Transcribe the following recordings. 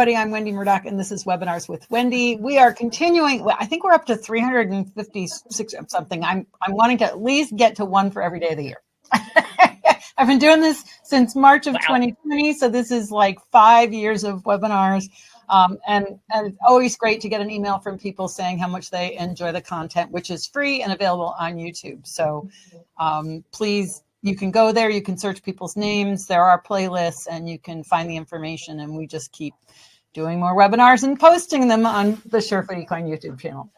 I'm Wendy Murdoch, and this is Webinars with Wendy. We are continuing. I think we're up to 356 something. I'm wanting to at least get to one for every day of the year. I've been doing this since March of 2020, so this is like 5 years of webinars. And it's always great to get an email from people saying how much they enjoy the content, which is free and available on YouTube. So please, you can go there, you can search people's names, there are playlists, and you can find the information, and we just keep doing more webinars and posting them on the Surefoot Equine YouTube channel.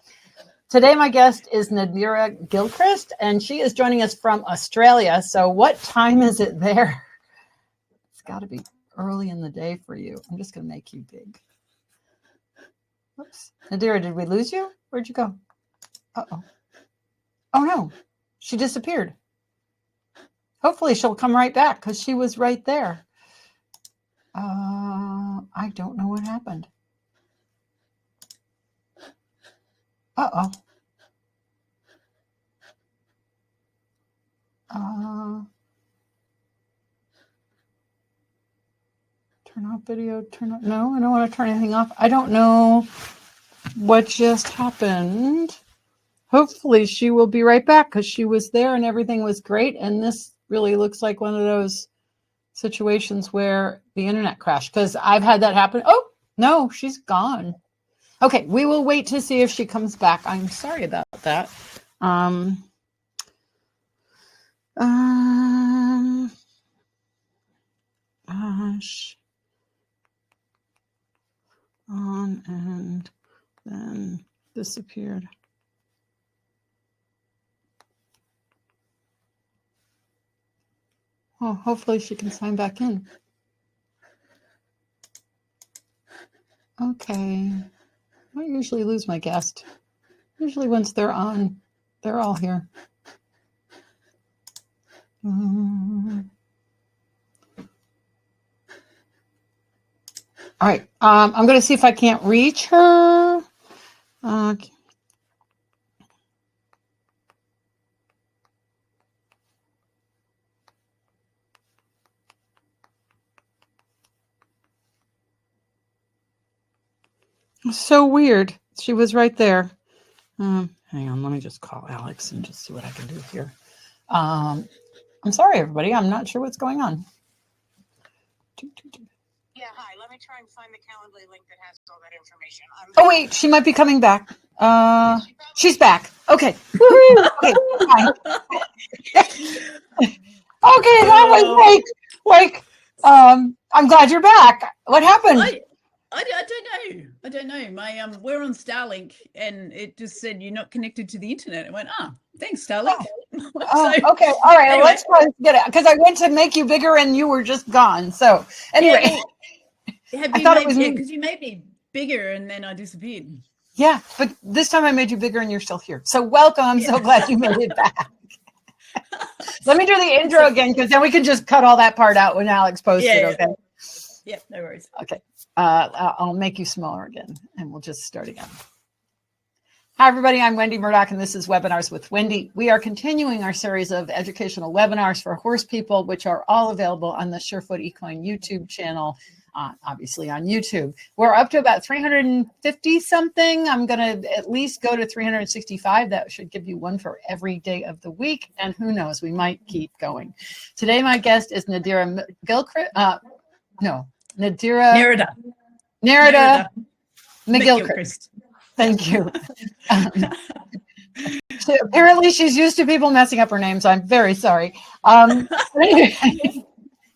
Today, my guest is Nerida McGilchrist, and she is joining us from Australia. So what time is it there? It's got to be early in the day for you. I'm just going to make you big. Whoops. Nerida, did we lose you? Where'd you go? Uh-oh. Oh, no. She disappeared. Hopefully she'll come right back because she was right there. I don't know what happened. Uh-oh. Turn off video, turn off. No, I don't want to turn anything off. I don't know what just happened. Hopefully she will be right back because she was there and everything was great. And this really looks like one of those situations where the internet crashed, because I've had that happen. Oh, no, she's gone. Okay, we will wait to see if she comes back. I'm sorry about that. Gosh. On and then disappeared. Oh, hopefully she can sign back in. Okay. I usually lose my guest. Usually once they're on, they're all here. All right. I'm going to see if I can't reach her. So weird. She was right there. Hang on, let me just call Alex and just see what I can do here. I'm sorry, everybody. I'm not sure what's going on. Yeah, hi. Let me try and find the Calendly link that has all that information. Oh, wait. She might be coming back. She's back. Okay. Woo-hoo. Okay, fine. Okay, that was like, I'm glad you're back. What happened? I don't know. My we're on Starlink, and it just said you're not connected to the internet. I went, thanks, Starlink. Oh, okay, all right. Anyway. Let's try to get it, because I went to make you bigger and you were just gone. So anyway, I thought it was because you made me bigger and then I disappeared. Yeah, but this time I made you bigger and you're still here. So welcome. I'm so glad you made it back. Let me do the intro again, because then we can just cut all that part out when Alex posts it. Okay. Yeah, no worries. Okay. I'll make you smaller again, and we'll just start again. Hi, everybody. I'm Wendy Murdoch, and this is Webinars with Wendy. We are continuing our series of educational webinars for horse people, which are all available on the Surefoot Equine YouTube channel, obviously on YouTube. We're up to about 350 something. I'm going to at least go to 365. That should give you one for every day of the week. And who knows, we might keep going. Today, my guest is Nerida McGilchrist. Nerida McGilchrist. Thank you. So apparently she's used to people messing up her name, so I'm very sorry. Anyway,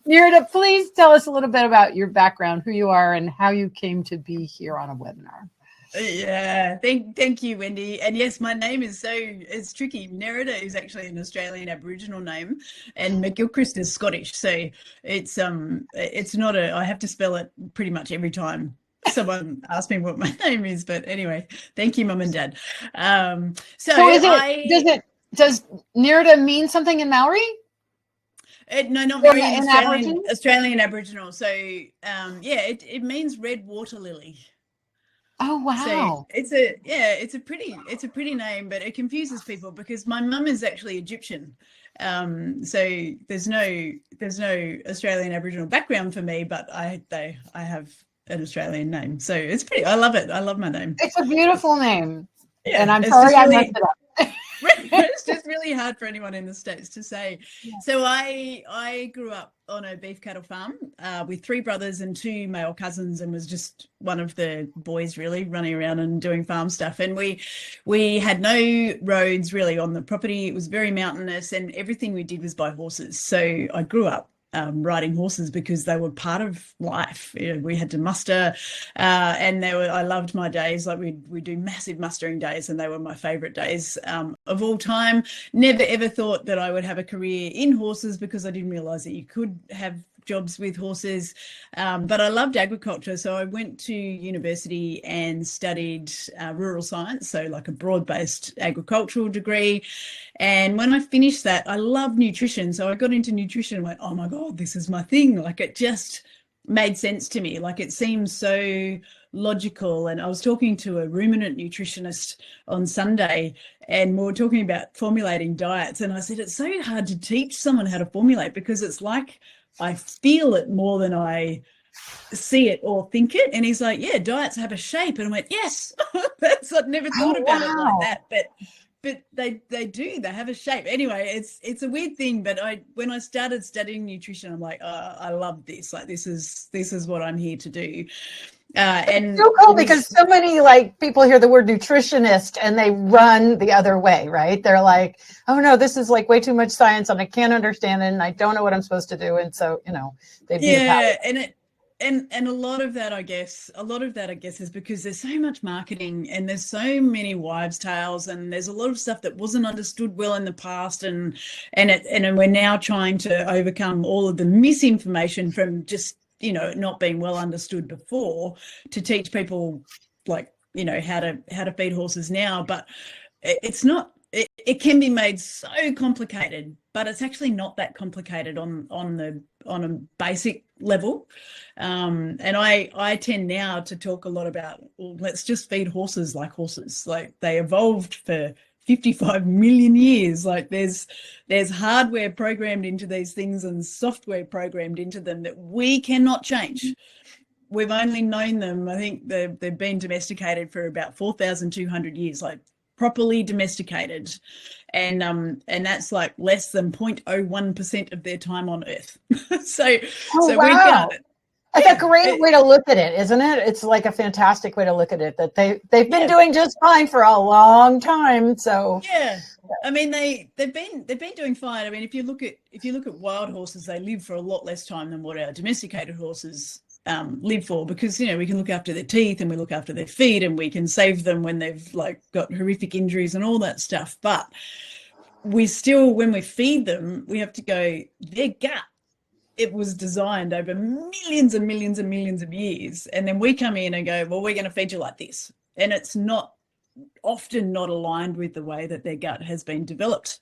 Nerida, please tell us a little bit about your background, who you are, and how you came to be here on a webinar. Yeah, thank you, Wendy. And yes, my name is it's tricky. Nerida is actually an Australian Aboriginal name, and McGilchrist is Scottish. So it's not I have to spell it pretty much every time someone asks me what my name is. But anyway, thank you, Mum and Dad. Does Nerida mean something in Maori? No, not Maori, Australian Aboriginal. So it means red water lily. Oh wow! So it's a pretty name, but it confuses people because my mum is actually Egyptian. So there's no Australian Aboriginal background for me, but I have an Australian name. So it's pretty, I love it. I love my name. It's a beautiful name. Yeah, and I'm sorry I messed it up. It's just really hard for anyone in the States to say. Yeah. So I grew up on a beef cattle farm with 3 brothers and 2 male cousins, and was just one of the boys really running around and doing farm stuff. And we had no roads really on the property. It was very mountainous, and everything we did was by horses. So I grew up riding horses because they were part of life. You know, we had to muster, and I loved my days. Like we do massive mustering days, and they were my favorite days of all time. Never ever thought that I would have a career in horses, because I didn't realize that you could have jobs with horses, but I loved agriculture. So I went to university and studied rural science, so like a broad-based agricultural degree. And when I finished that, I loved nutrition. So I got into nutrition and went, oh my God, this is my thing. Like it just made sense to me. Like it seems so logical. And I was talking to a ruminant nutritionist on Sunday, and we were talking about formulating diets. And I said, it's so hard to teach someone how to formulate, because it's like I feel it more than I see it or think it. And he's like, yeah, diets have a shape. And I went, yes, I'd never thought about it like that. But they do, they have a shape. Anyway, it's a weird thing, but when I started studying nutrition, I'm like, oh, I love this. Like this is what I'm here to do. And it's so cool, because so many like people hear the word nutritionist and they run the other way, right? They're like, oh no, this is like way too much science and I can't understand it and I don't know what I'm supposed to do. And so, they and a lot of that, I guess, is because there's so much marketing and there's so many wives' tales, and there's a lot of stuff that wasn't understood well in the past, and we're now trying to overcome all of the misinformation from just not being well understood before, to teach people like how to feed horses now. But it's not. It can be made so complicated, but it's actually not that complicated on a basic level. And I tend now to talk a lot about, well, let's just feed horses like horses. Like they evolved for 55 million years. Like there's hardware programmed into these things and software programmed into them that we cannot change. We've only known them, I think they've been domesticated for about 4,200 years, like properly domesticated, and that's like less than 0.01% of their time on Earth. so wow. We've got it. That's a great way to look at it, isn't it? It's like a fantastic way to look at it, that they've been doing just fine for a long time. So yeah, I mean they've been doing fine. I mean, if you look at wild horses, they live for a lot less time than what our domesticated horses live for, because we can look after their teeth and we look after their feet and we can save them when they've like got horrific injuries and all that stuff. But we still, when we feed them, we have to go, their gut, it was designed over millions and millions and millions of years, and then we come in and go, well, we're going to feed you like this, and it's often not aligned with the way that their gut has been developed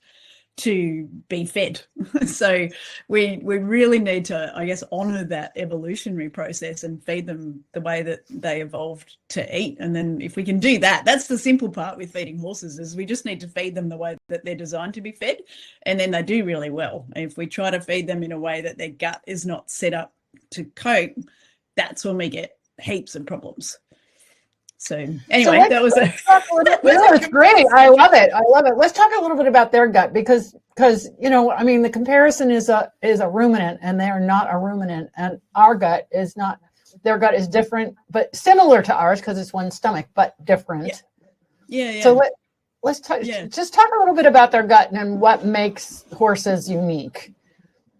to be fed. So we really need to, I guess, honor that evolutionary process and feed them the way that they evolved to eat. And then if we can do that, that's the simple part with feeding horses, is we just need to feed them the way that they're designed to be fed, and then they do really well. If we try to feed them in a way that their gut is not set up to cope, that's when we get heaps of problems. So anyway, that was it's great. I love it. Let's talk a little bit about their gut, because I mean, the comparison is a ruminant, and they are not a ruminant, and our gut is not. Their gut is different, but similar to ours because it's one stomach, but different. Yeah. So let's talk. Yeah. Just talk a little bit about their gut and what makes horses unique.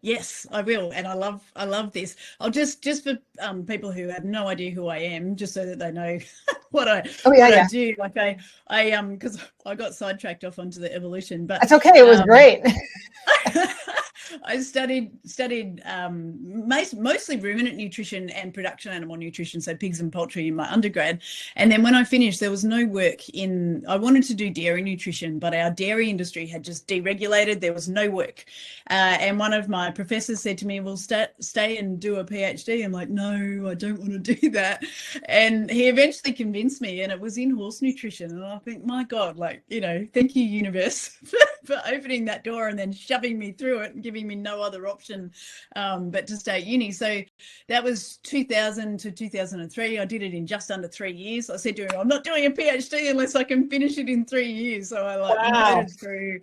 Yes, I will, and I love this. I'll just for people who have no idea who I am, just so that they know what I do. Like I because I got sidetracked off onto the evolution, but that's okay. It was great. I studied mostly ruminant nutrition and production animal nutrition, so pigs and poultry, in my undergrad. And then when I finished, there was no work I wanted to do dairy nutrition, but our dairy industry had just deregulated. There was no work. And one of my professors said to me, well, stay and do a PhD. I'm like, no, I don't want to do that. And he eventually convinced me, and it was in horse nutrition. And I think, my God, thank you, universe, for opening that door and then shoving me through it and giving leaving me no other option but to stay at uni. So that was 2000 to 2003. I did it in just under 3 years. I said to him, I'm not doing a PhD unless I can finish it in 3 years. So I loaded through,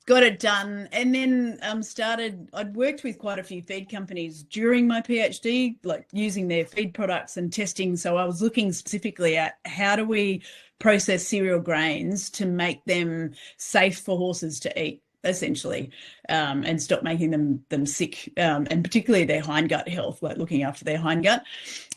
got it done, and then I'd worked with quite a few feed companies during my PhD, like using their feed products and testing. So I was looking specifically at how do we process cereal grains to make them safe for horses to eat, essentially, and stop making them sick, and particularly their hindgut health, like looking after their hindgut.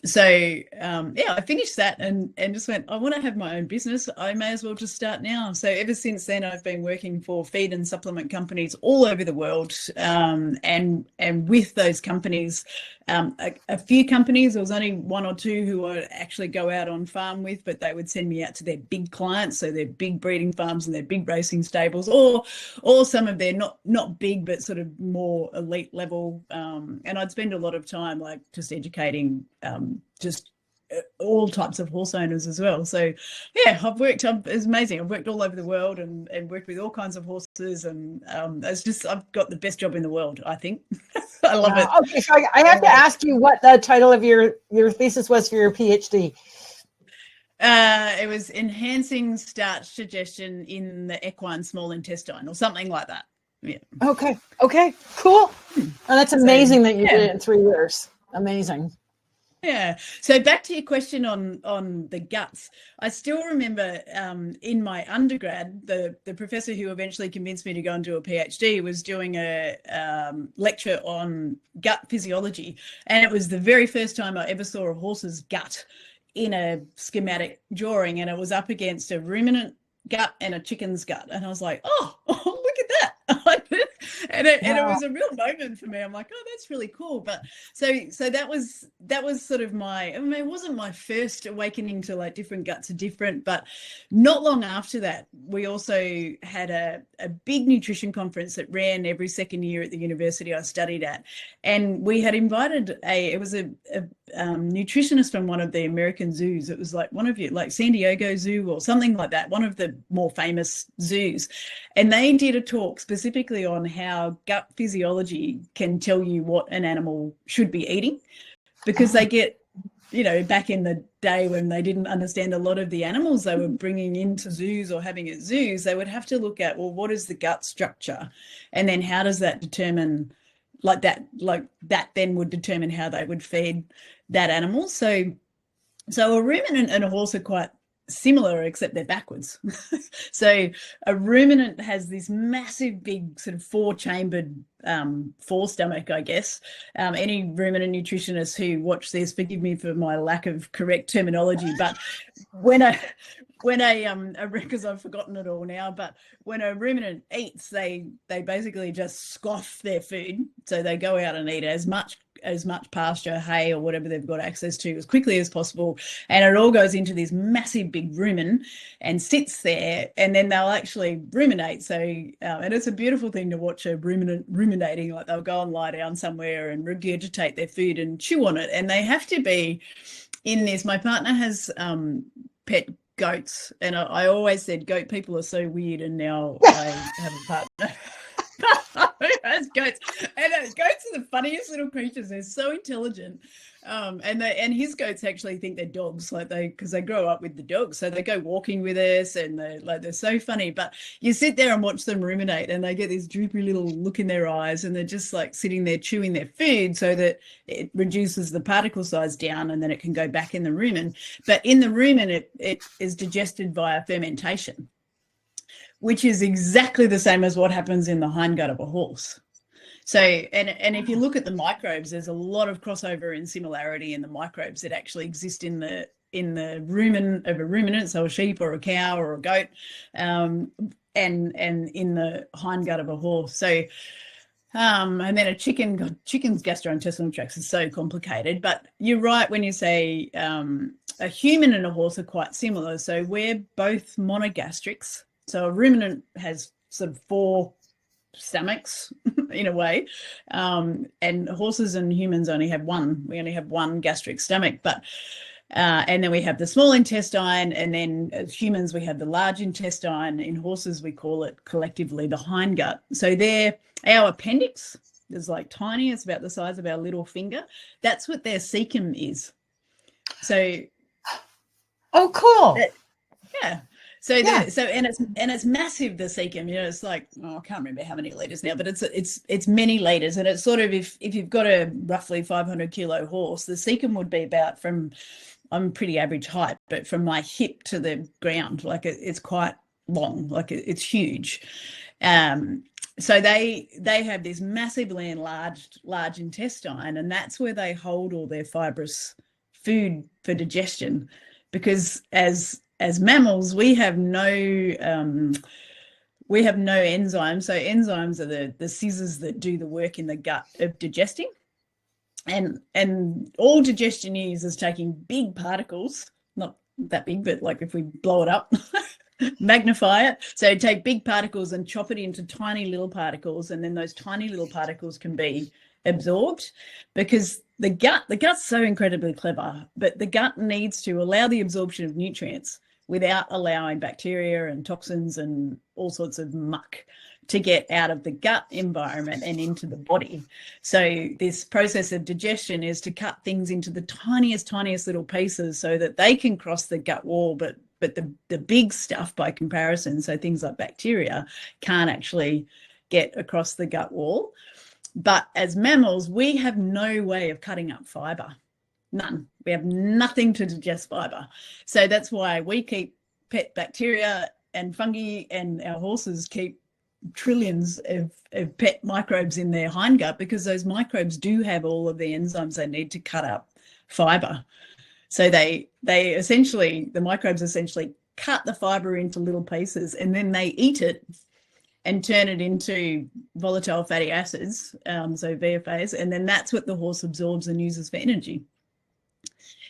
So I finished that and just went, I want to have my own business. I may as well just start now. So ever since then, I've been working for feed and supplement companies all over the world, and with those companies, a few companies, there was only one or two who I actually go out on farm with, but they would send me out to their big clients, so their big breeding farms and their big racing stables, or some of their not big but sort of more elite level, and I'd spend a lot of time like just educating just all types of horse owners as well. So yeah, it's amazing. I've worked all over the world and worked with all kinds of horses, and I've got the best job in the world, I think. I love it. Okay, so I have to ask you what the title of your thesis was for your PhD. It was enhancing starch digestion in the equine small intestine, or something like that. Yeah. Okay, cool. And that's amazing that you did it in 3 years. Amazing. Yeah. So back to your question on the guts. I still remember in my undergrad, the professor who eventually convinced me to go and do a PhD was doing a lecture on gut physiology. And it was the very first time I ever saw a horse's gut in a schematic drawing. And it was up against a ruminant gut and a chicken's gut. And I was like, oh look at that. And it was a real moment for me. I'm like, oh, that's really cool. But so that was sort of it wasn't my first awakening to like different guts are different, but not long after that, we also had a big nutrition conference that ran every second year at the university I studied at. And we had invited a nutritionist from one of the American zoos. It was like one of like San Diego Zoo or something like that, one of the more famous zoos. And they did a talk specifically on how gut physiology can tell you what an animal should be eating, because they get, back in the day when they didn't understand a lot of the animals they were bringing into zoos or having at zoos, they would have to look at, well, what is the gut structure? And then how does that determine that then would determine how they would feed that animal. So a ruminant and a horse are quite similar, except they're backwards. So a ruminant has this massive big sort of 4-chambered forestomach, I guess. Any ruminant nutritionists who watch this, forgive me for my lack of correct terminology, but because I've forgotten it all now, but when a ruminant eats, they basically just scoff their food. So they go out and eat as much pasture, hay, or whatever they've got access to as quickly as possible. And it all goes into this massive big rumen and sits there, and then they'll actually ruminate. So, and it's a beautiful thing to watch a ruminant ruminating, like they'll go and lie down somewhere and regurgitate their food and chew on it. And they have to be in this. My partner has pet goats, and I always said goat people are so weird, and now I have a partner who has goats, and goats are the funniest little creatures. They're so intelligent, and his goats actually think they're dogs, because they grow up with the dogs, so they go walking with us, and they're so funny. But you sit there and watch them ruminate, and they get this droopy little look in their eyes, and they're just like sitting there chewing their food so that it reduces the particle size down, and then it can go back in the rumen. But in the rumen, it is digested via fermentation, which is exactly the same as what happens in the hindgut of a horse. So, and if you look at the microbes, there's a lot of crossover and similarity in the microbes that actually exist in the rumen of a ruminant, so a sheep or a cow or a goat, and in the hindgut of a horse. So, and then chicken's gastrointestinal tract is so complicated. But you're right when you say a human and a horse are quite similar. So we're both monogastrics. So a ruminant has sort of 4 stomachs in a way, and horses and humans only have one. We only have one gastric stomach, but and then we have the small intestine, and then as humans we have the large intestine. In horses we call it collectively the hindgut. So they're our appendix, It's like tiny. It's about the size of our little finger. That's what their cecum is. So, oh, cool. Yeah. So and it's massive, the cecum, you know, it's like, oh, I can't remember how many liters now, but it's many liters. And it's sort of, if you've got a roughly 500 kilo horse, the cecum would be about I'm pretty average height, but from my hip to the ground, like it's quite long, like it's huge. So they have this massively enlarged large intestine, and that's where they hold all their fibrous food for digestion, because as mammals we have no enzymes. So enzymes are the scissors that do the work in the gut of digesting, and all digestion is taking big particles, not that big, but like if we blow it up magnify it, so take big particles and chop it into tiny little particles, and then those tiny little particles can be absorbed, because the gut's so incredibly clever, but the gut needs to allow the absorption of nutrients without allowing bacteria and toxins and all sorts of muck to get out of the gut environment and into the body. So this process of digestion is to cut things into the tiniest little pieces so that they can cross the gut wall, but the big stuff by comparison, so things like bacteria, can't actually get across the gut wall. But as mammals, we have no way of cutting up fiber. None. We have nothing to digest fiber. So that's why we keep pet bacteria and fungi, and our horses keep trillions of pet microbes in their hindgut, because those microbes do have all of the enzymes they need to cut up fiber. So they essentially, the microbes essentially cut the fiber into little pieces, and then they eat it and turn it into volatile fatty acids, so VFAs, and then that's what the horse absorbs and uses for energy.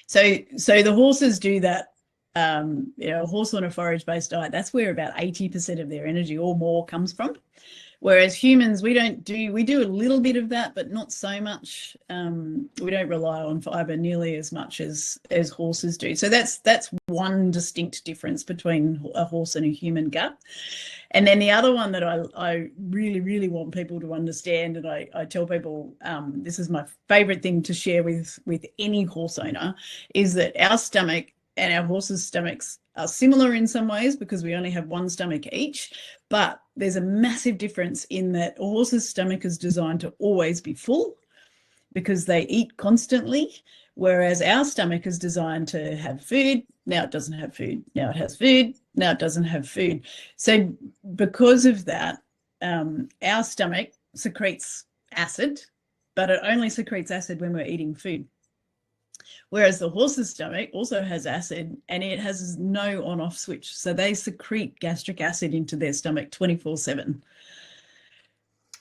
So the horses do that. A horse on a forage-based diet, that's where about 80% of their energy or more comes from. Whereas humans, we do a little bit of that, but not so much. We don't rely on fiber nearly as much as horses do. So that's one distinct difference between a horse and a human gut. And then the other one that I really, really want people to understand, and I tell people, this is my favorite thing to share with any horse owner, is that our stomach and our horses' stomachs are similar in some ways, because we only have one stomach each, but there's a massive difference in that a horse's stomach is designed to always be full because they eat constantly, whereas our stomach is designed to have food. Now it doesn't have food. Now it has food. Now it doesn't have food. So because of that, our stomach secretes acid, but it only secretes acid when we're eating food. Whereas the horse's stomach also has acid, and it has no on-off switch. So they secrete gastric acid into their stomach 24/7,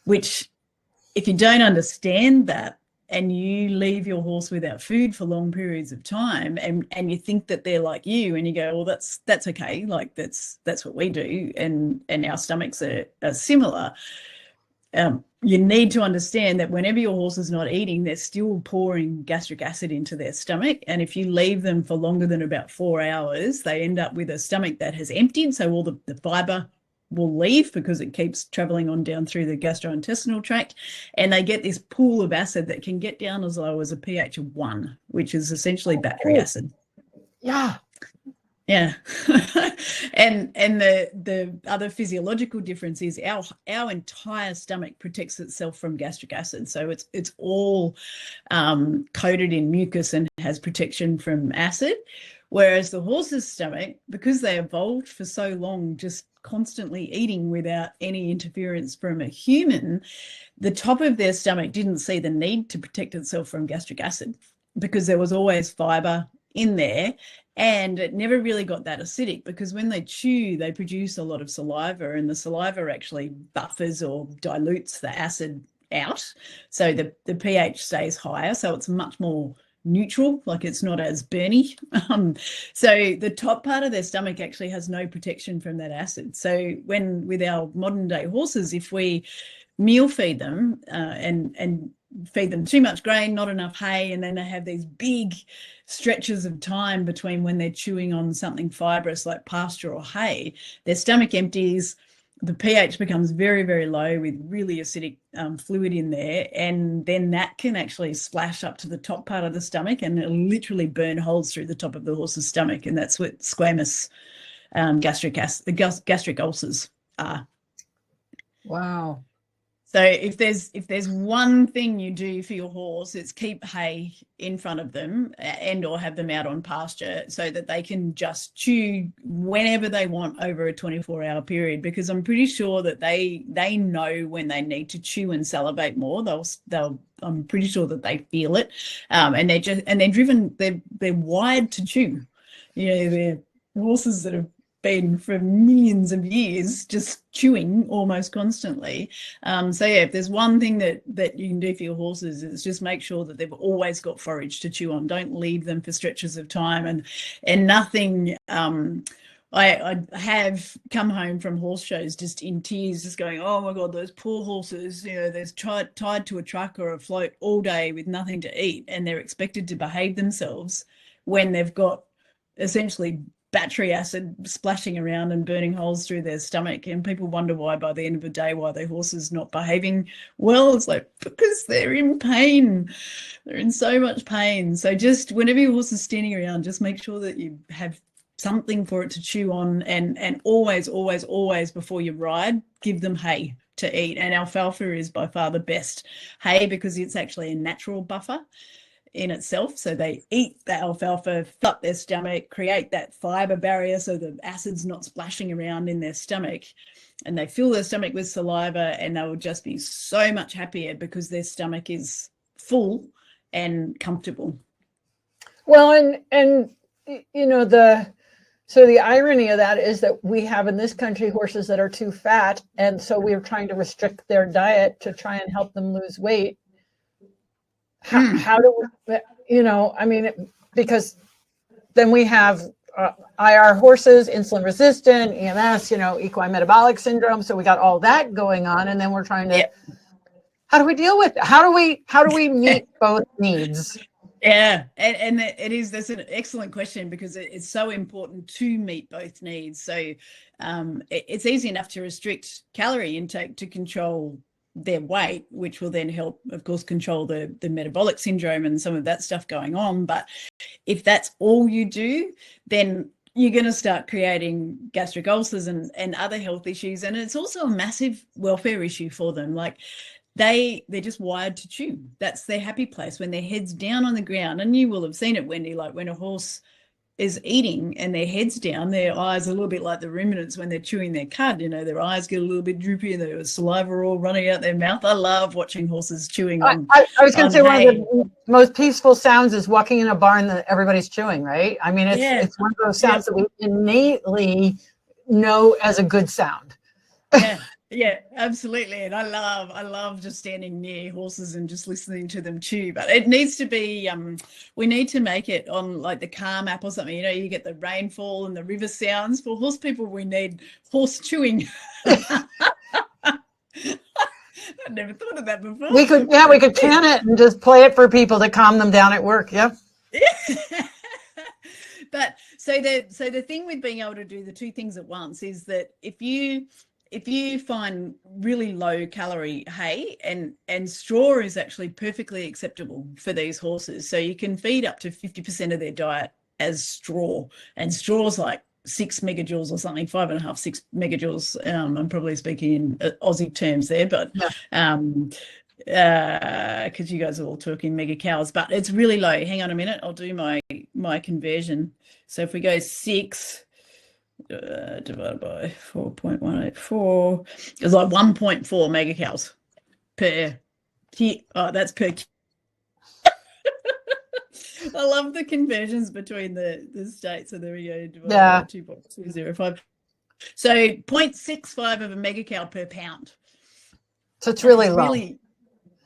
which, if you don't understand that and you leave your horse without food for long periods of time, and you think that they're like you, and you go, well, that's okay, like that's what we do, and our stomachs are similar. You need to understand that whenever your horse is not eating, they're still pouring gastric acid into their stomach. And if you leave them for longer than about 4 hours, they end up with a stomach that has emptied. So all the fiber will leave because it keeps traveling on down through the gastrointestinal tract. And they get this pool of acid that can get down as low as a pH of 1, which is essentially battery acid. Yeah. Yeah. and the other physiological difference is our entire stomach protects itself from gastric acid. So it's all coated in mucus and has protection from acid. Whereas the horse's stomach, because they evolved for so long just constantly eating without any interference from a human, the top of their stomach didn't see the need to protect itself from gastric acid because there was always fiber in there. And it never really got that acidic, because when they chew, they produce a lot of saliva, and the saliva actually buffers or dilutes the acid out. So the pH stays higher. So it's much more neutral, like it's not as burny. So the top part of their stomach actually has no protection from that acid. So with our modern day horses, if we meal feed them and feed them too much grain, not enough hay, and then they have these big stretches of time between when they're chewing on something fibrous like pasture or hay, their stomach empties, the pH becomes very, very low with really acidic fluid in there, and then that can actually splash up to the top part of the stomach, and it'll literally burn holes through the top of the horse's stomach, and that's what squamous gastric ulcers are. Wow. So if there's one thing you do for your horse, it's keep hay in front of them and or have them out on pasture so that they can just chew whenever they want over a 24-hour period, because I'm pretty sure that they know when they need to chew and salivate more. I'm pretty sure that they feel it, and they're wired to chew. They're horses that have been for millions of years just chewing almost constantly. So yeah, if there's one thing that you can do for your horses, is just make sure that they've always got forage to chew on. Don't leave them for stretches of time, and nothing. I have come home from horse shows just in tears, just going, oh my God, those poor horses, they're tied to a truck or a float all day with nothing to eat, and they're expected to behave themselves when they've got essentially battery acid splashing around and burning holes through their stomach, and people wonder why by the end of the day why their horse is not behaving well. It's like, because they're in pain. They're in so much pain. So just whenever your horse is standing around, just make sure that you have something for it to chew on, and always before you ride, give them hay to eat. And alfalfa is by far the best hay because it's actually a natural buffer in itself. So they eat the alfalfa, fill up their stomach, create that fiber barrier so the acid's not splashing around in their stomach, and they fill their stomach with saliva, and they will just be so much happier because their stomach is full and comfortable. Well, and so the irony of that is that we have in this country horses that are too fat, and so we're trying to restrict their diet to try and help them lose weight. How do we, because then we have IR horses, insulin resistant, EMS, equine metabolic syndrome. So we got all that going on, and then we're trying to, how do we deal with it? How do we meet both needs? Yeah, and that's an excellent question, because it's so important to meet both needs. So it's easy enough to restrict calorie intake to control their weight, which will then help, of course, control the metabolic syndrome and some of that stuff going on. But if that's all you do, then you're going to start creating gastric ulcers and other health issues. And it's also a massive welfare issue for them. Like they're just wired to chew. That's their happy place, when their head's down on the ground. And you will have seen it, Wendy, like when a horse is eating and their head's down, their eyes are a little bit like the ruminants when they're chewing their cud, their eyes get a little bit droopy and their saliva all running out their mouth. I love watching horses chewing on I was going to say hay. one of the most peaceful sounds is walking in a barn that everybody's chewing, right? I mean, it's one of those sounds that we innately know as a good sound. Yeah, absolutely. And I love just standing near horses and just listening to them chew. But it needs to be, we need to make it on like the Calm app or something. You get the rainfall and the river sounds. For horse people, we need horse chewing. I never thought of that before. We could can it and just play it for people to calm them down at work. Yep. Yeah. But so the thing with being able to do the two things at once is that if you find really low calorie hay, and straw is actually perfectly acceptable for these horses. So you can feed up to 50% of their diet as straw, and straw's like 6 megajoules or something, 5.5, 6 megajoules. I'm probably speaking in Aussie terms there, but because you guys are all talking mega cows, but it's really low. Hang on a minute, I'll do my conversion. So if we go 6 divided by 4.184, it's like 1.4 megacows per kilo. Oh, that's per kilo. I love the conversions between the states. So there we go. Divided by 2.205. So 0.65 of a megacow per pound. So it's really low.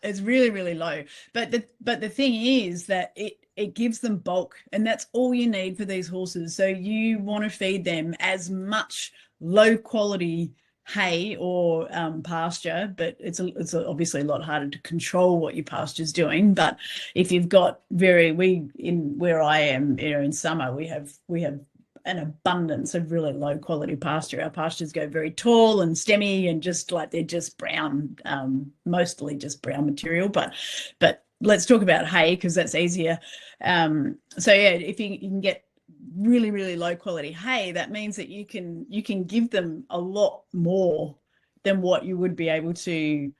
It's really, really low. But the thing is that it gives them bulk, and that's all you need for these horses. So you want to feed them as much low quality hay or pasture, but it's obviously a lot harder to control what your pasture's doing. But if you've got where I am, in summer we have an abundance of really low quality pasture. Our pastures go very tall and stemmy and just like they're just brown, mostly just brown material. But let's talk about hay because that's easier. So yeah, if you can get really, really low quality hay, that means that you can give them a lot more than what you would be able to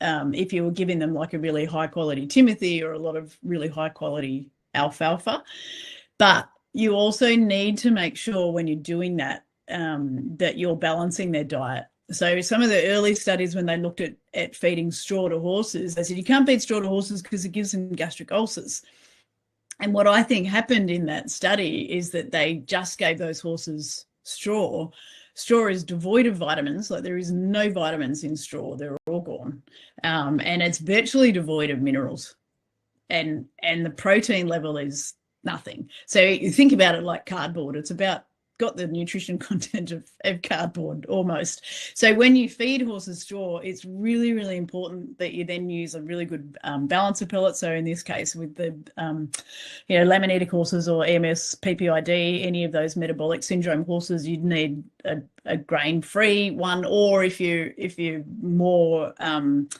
if you were giving them like a really high quality Timothy or a lot of really high quality alfalfa. But you also need to make sure when you're doing that, that you're balancing their diet. So some of the early studies when they looked at feeding straw to horses, they said you can't feed straw to horses because it gives them gastric ulcers. And what I think happened in that study is that they just gave those horses straw. Straw is devoid of vitamins, like there is no vitamins in straw, they're all gone. And it's virtually devoid of minerals. And the protein level is nothing. So you think about it like cardboard. It's got the nutrition content of cardboard almost. So when you feed horses straw, it's really, really important that you then use a really good balancer pellet. So in this case with the laminitic horses or EMS, PPID, any of those metabolic syndrome horses, you'd need a grain-free one, or if you're more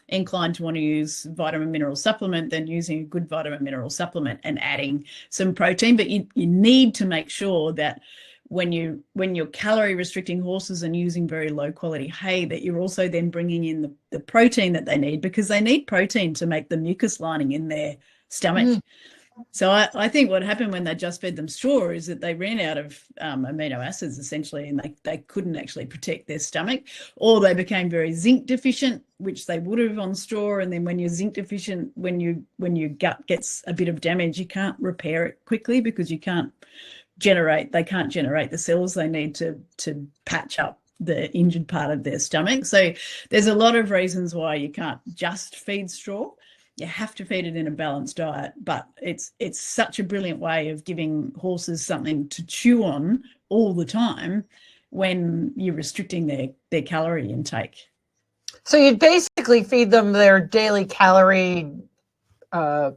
inclined to want to use vitamin mineral supplement, then using a good vitamin mineral supplement and adding some protein. But you need to make sure that when you're calorie restricting horses and using very low quality hay, that you're also then bringing in the protein that they need, because they need protein to make the mucus lining in their stomach. So I think what happened when they just fed them straw is that they ran out of amino acids essentially, and they couldn't actually protect their stomach, or they became very zinc deficient, which they would have on straw. And then when you're zinc deficient, when your gut gets a bit of damage, you can't repair it quickly because they can't generate the cells they need to patch up the injured part of their stomach. So there's a lot of reasons why you can't just feed straw. You have to feed it in a balanced diet, but it's such a brilliant way of giving horses something to chew on all the time when you're restricting their calorie intake. So you'd basically feed them their daily calorie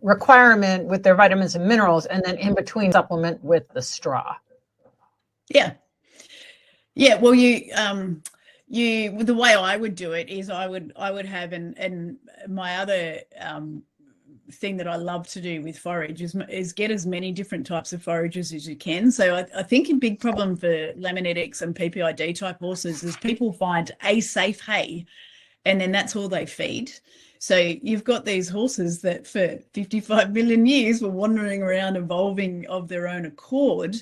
requirement with their vitamins and minerals, and then in between supplement with the straw. Yeah. Well, the way I would do it is I would have, and my other thing that I love to do with forage is get as many different types of forages as you can. So I think a big problem for laminetics and PPID type horses is people find a safe hay and then that's all they feed. So you've got these horses that for 55 million years were wandering around evolving of their own accord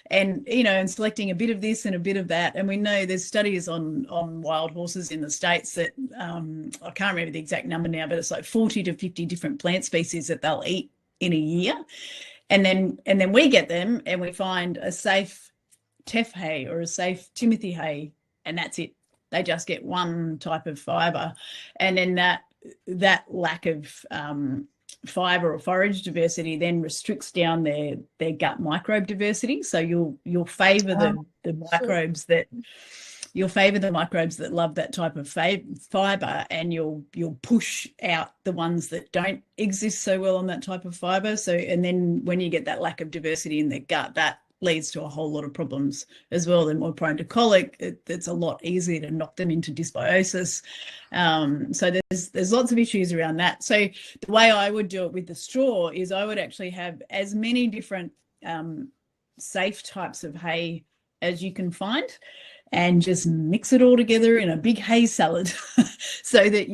and selecting a bit of this and a bit of that. And we know there's studies on wild horses in the States that I can't remember the exact number now, but it's like 40 to 50 different plant species that they'll eat in a year. And then we get them and we find a safe teff hay or a safe Timothy hay, and that's it. They just get one type of fiber. And then that lack of fiber or forage diversity then restricts down their gut microbe diversity. So you'll favor the microbes that love that type of fiber, and you'll push out the ones that don't exist so well on that type of fiber. So, and then when you get that lack of diversity in their gut, that leads to a whole lot of problems as well. They're more prone to colic. It's a lot easier to knock them into dysbiosis. So there's lots of issues around that. So the way I would do it with the straw is I would actually have as many different safe types of hay as you can find, and just mix it all together in a big hay salad so that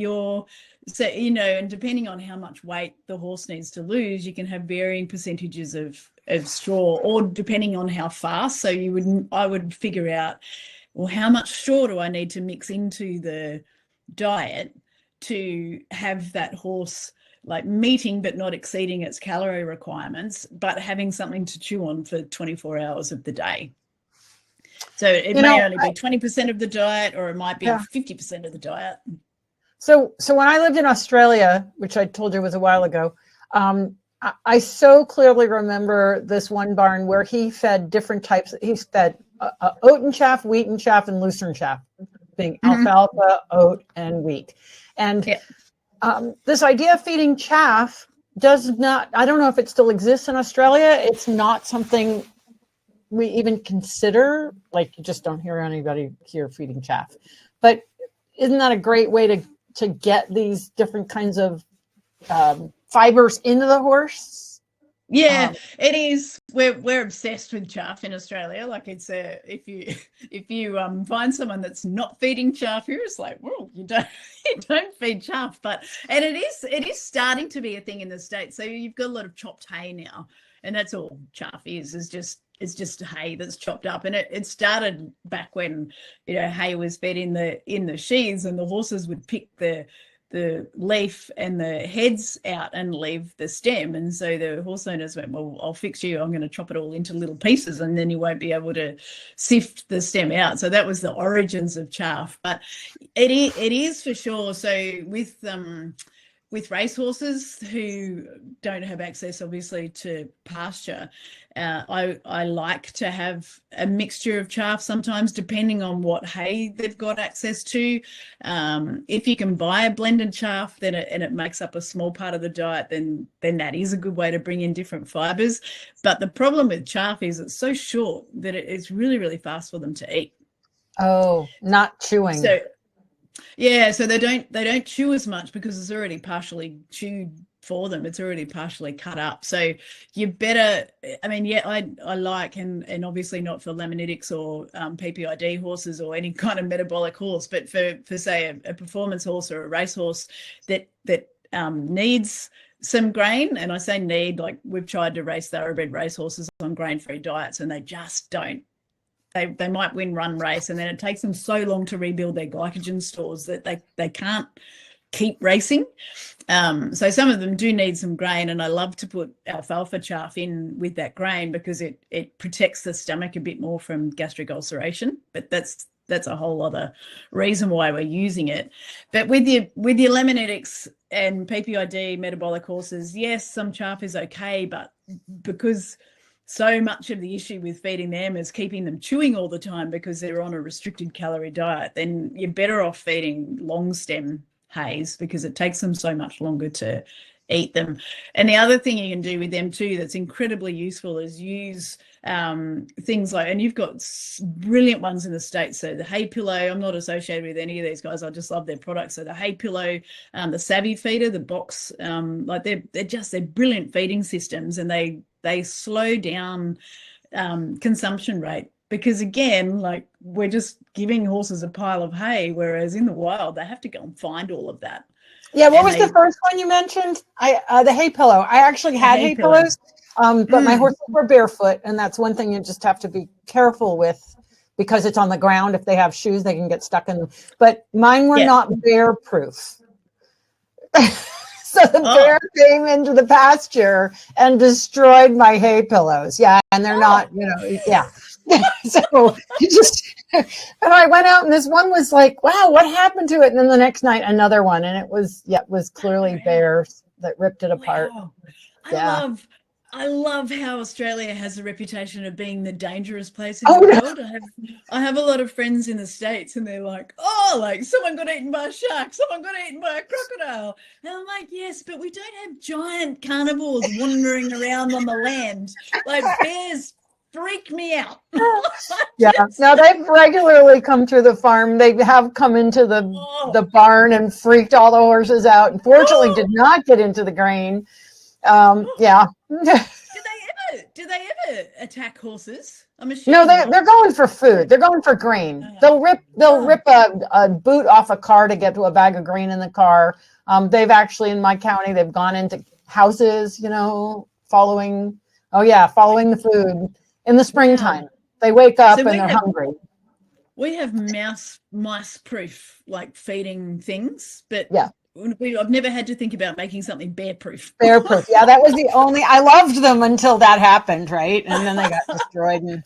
and depending on how much weight the horse needs to lose, you can have varying percentages of straw, or depending on how fast. So I would figure out, well, how much straw do I need to mix into the diet to have that horse like meeting but not exceeding its calorie requirements, but having something to chew on for 24 hours of the day. So it may only be 20% of the diet, or it might be 50% of the diet. So when I lived in Australia, which I told you was a while ago, I so clearly remember this one barn where he fed different types. He fed oat chaff, wheat chaff, and lucerne chaff, being alfalfa, oat, and wheat. And this idea of feeding chaff does not, I don't know if it still exists in Australia. It's not something we even consider, like, you just don't hear anybody here feeding chaff, but isn't that a great way to get these different kinds of fibers into the horse? Yeah, it is. We're obsessed with chaff in Australia. Like, it's if you find someone that's not feeding chaff, you're just like, well, you don't feed chaff. But and it is starting to be a thing in the States. So you've got a lot of chopped hay now, and that's all chaff is. It's just hay that's chopped up, and it started back when hay was fed in the sheaths, and the horses would pick the leaf and the heads out and leave the stem. And so the horse owners went, well, I'll fix you. I'm going to chop it all into little pieces, and then you won't be able to sift the stem out. So that was the origins of chaff. But it is for sure. So with racehorses who don't have access, obviously, to pasture, I like to have a mixture of chaff sometimes, depending on what hay they've got access to. If you can buy a blended chaff, then it makes up a small part of the diet, then that is a good way to bring in different fibers. But the problem with chaff is it's so short that it's really, really fast for them to eat. Oh, not chewing. So yeah, so they don't chew as much because it's already partially chewed for them. It's already partially cut up. So you better, I mean, yeah, I like, and obviously not for Laminitics or PPID horses or any kind of metabolic horse, but for say a performance horse or a racehorse that needs some grain. And I say need, like, we've tried to race thoroughbred racehorses on grain-free diets, and they just don't. They might win run race, and then it takes them so long to rebuild their glycogen stores that they can't keep racing. So some of them do need some grain, and I love to put alfalfa chaff in with that grain because it protects the stomach a bit more from gastric ulceration. But that's a whole other reason why we're using it. But with your Laminitics and PPID metabolic horses, yes, some chaff is okay, but because so much of the issue with feeding them is keeping them chewing all the time because they're on a restricted calorie diet, then you're better off feeding long stem hays because it takes them so much longer to eat them. And the other thing you can do with them too that's incredibly useful is use things like, and you've got brilliant ones in the States, so the hay pillow. I'm not associated with any of these guys, I just love their products. So the hay pillow, the Savvy feeder, the box, like they're brilliant feeding systems, and they slow down consumption rate because, again, like, we're just giving horses a pile of hay, whereas in the wild they have to go and find all of that. Yeah, what was the first one you mentioned? The hay pillow. I actually had hay pillows, but my horses were barefoot, and that's one thing you just have to be careful with because it's on the ground. If they have shoes, they can get stuck in them. But mine were not bear proof. So the bear came into the pasture and destroyed my hay pillows. Yeah, and they're not, yeah. So and I went out, and this one was like, wow, what happened to it? And then the next night, another one, and it was clearly bears that ripped it apart. Wow. Yeah. I love how Australia has a reputation of being the dangerous place in the world. I have a lot of friends in the States, and they're like, like, someone got eaten by a shark, someone got eaten by a crocodile. And I'm like, yes, but we don't have giant carnivores wandering around on the land. Like, bears freak me out. Yeah. Now, they've regularly come to the farm. They have come into the barn and freaked all the horses out. Unfortunately, did not get into the grain. Yeah. Do they ever attack horses? I'm assuming. No, they're going for food. They're going for grain. They'll rip a boot off a car to get to a bag of grain in the car. They've actually, in my county, they've gone into houses, following the food in the springtime. They wake up and they're hungry. We have mice proof, like, feeding things, but yeah. I've never had to think about making something bear proof. Bear proof. Yeah, that was the only. I loved them until that happened, right? And then they got destroyed. And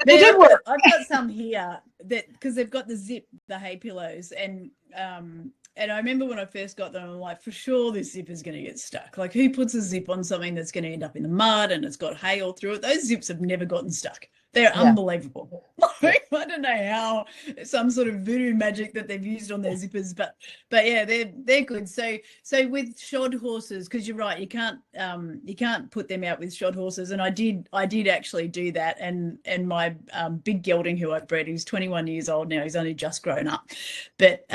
they did work. I've got some here that because they've got the zip, the hay pillows, and I remember when I first got them, I'm like, for sure this zip is going to get stuck. Like, who puts a zip on something that's going to end up in the mud and it's got hay all through it? Those zips have never gotten stuck. They're unbelievable. I don't know how, some sort of voodoo magic that they've used on their zippers, but yeah, they're good. So with shod horses, because you're right, you can't put them out with shod horses, and I did actually do that. And my big gelding who I bred, he's 21 years old now. He's only just grown up, but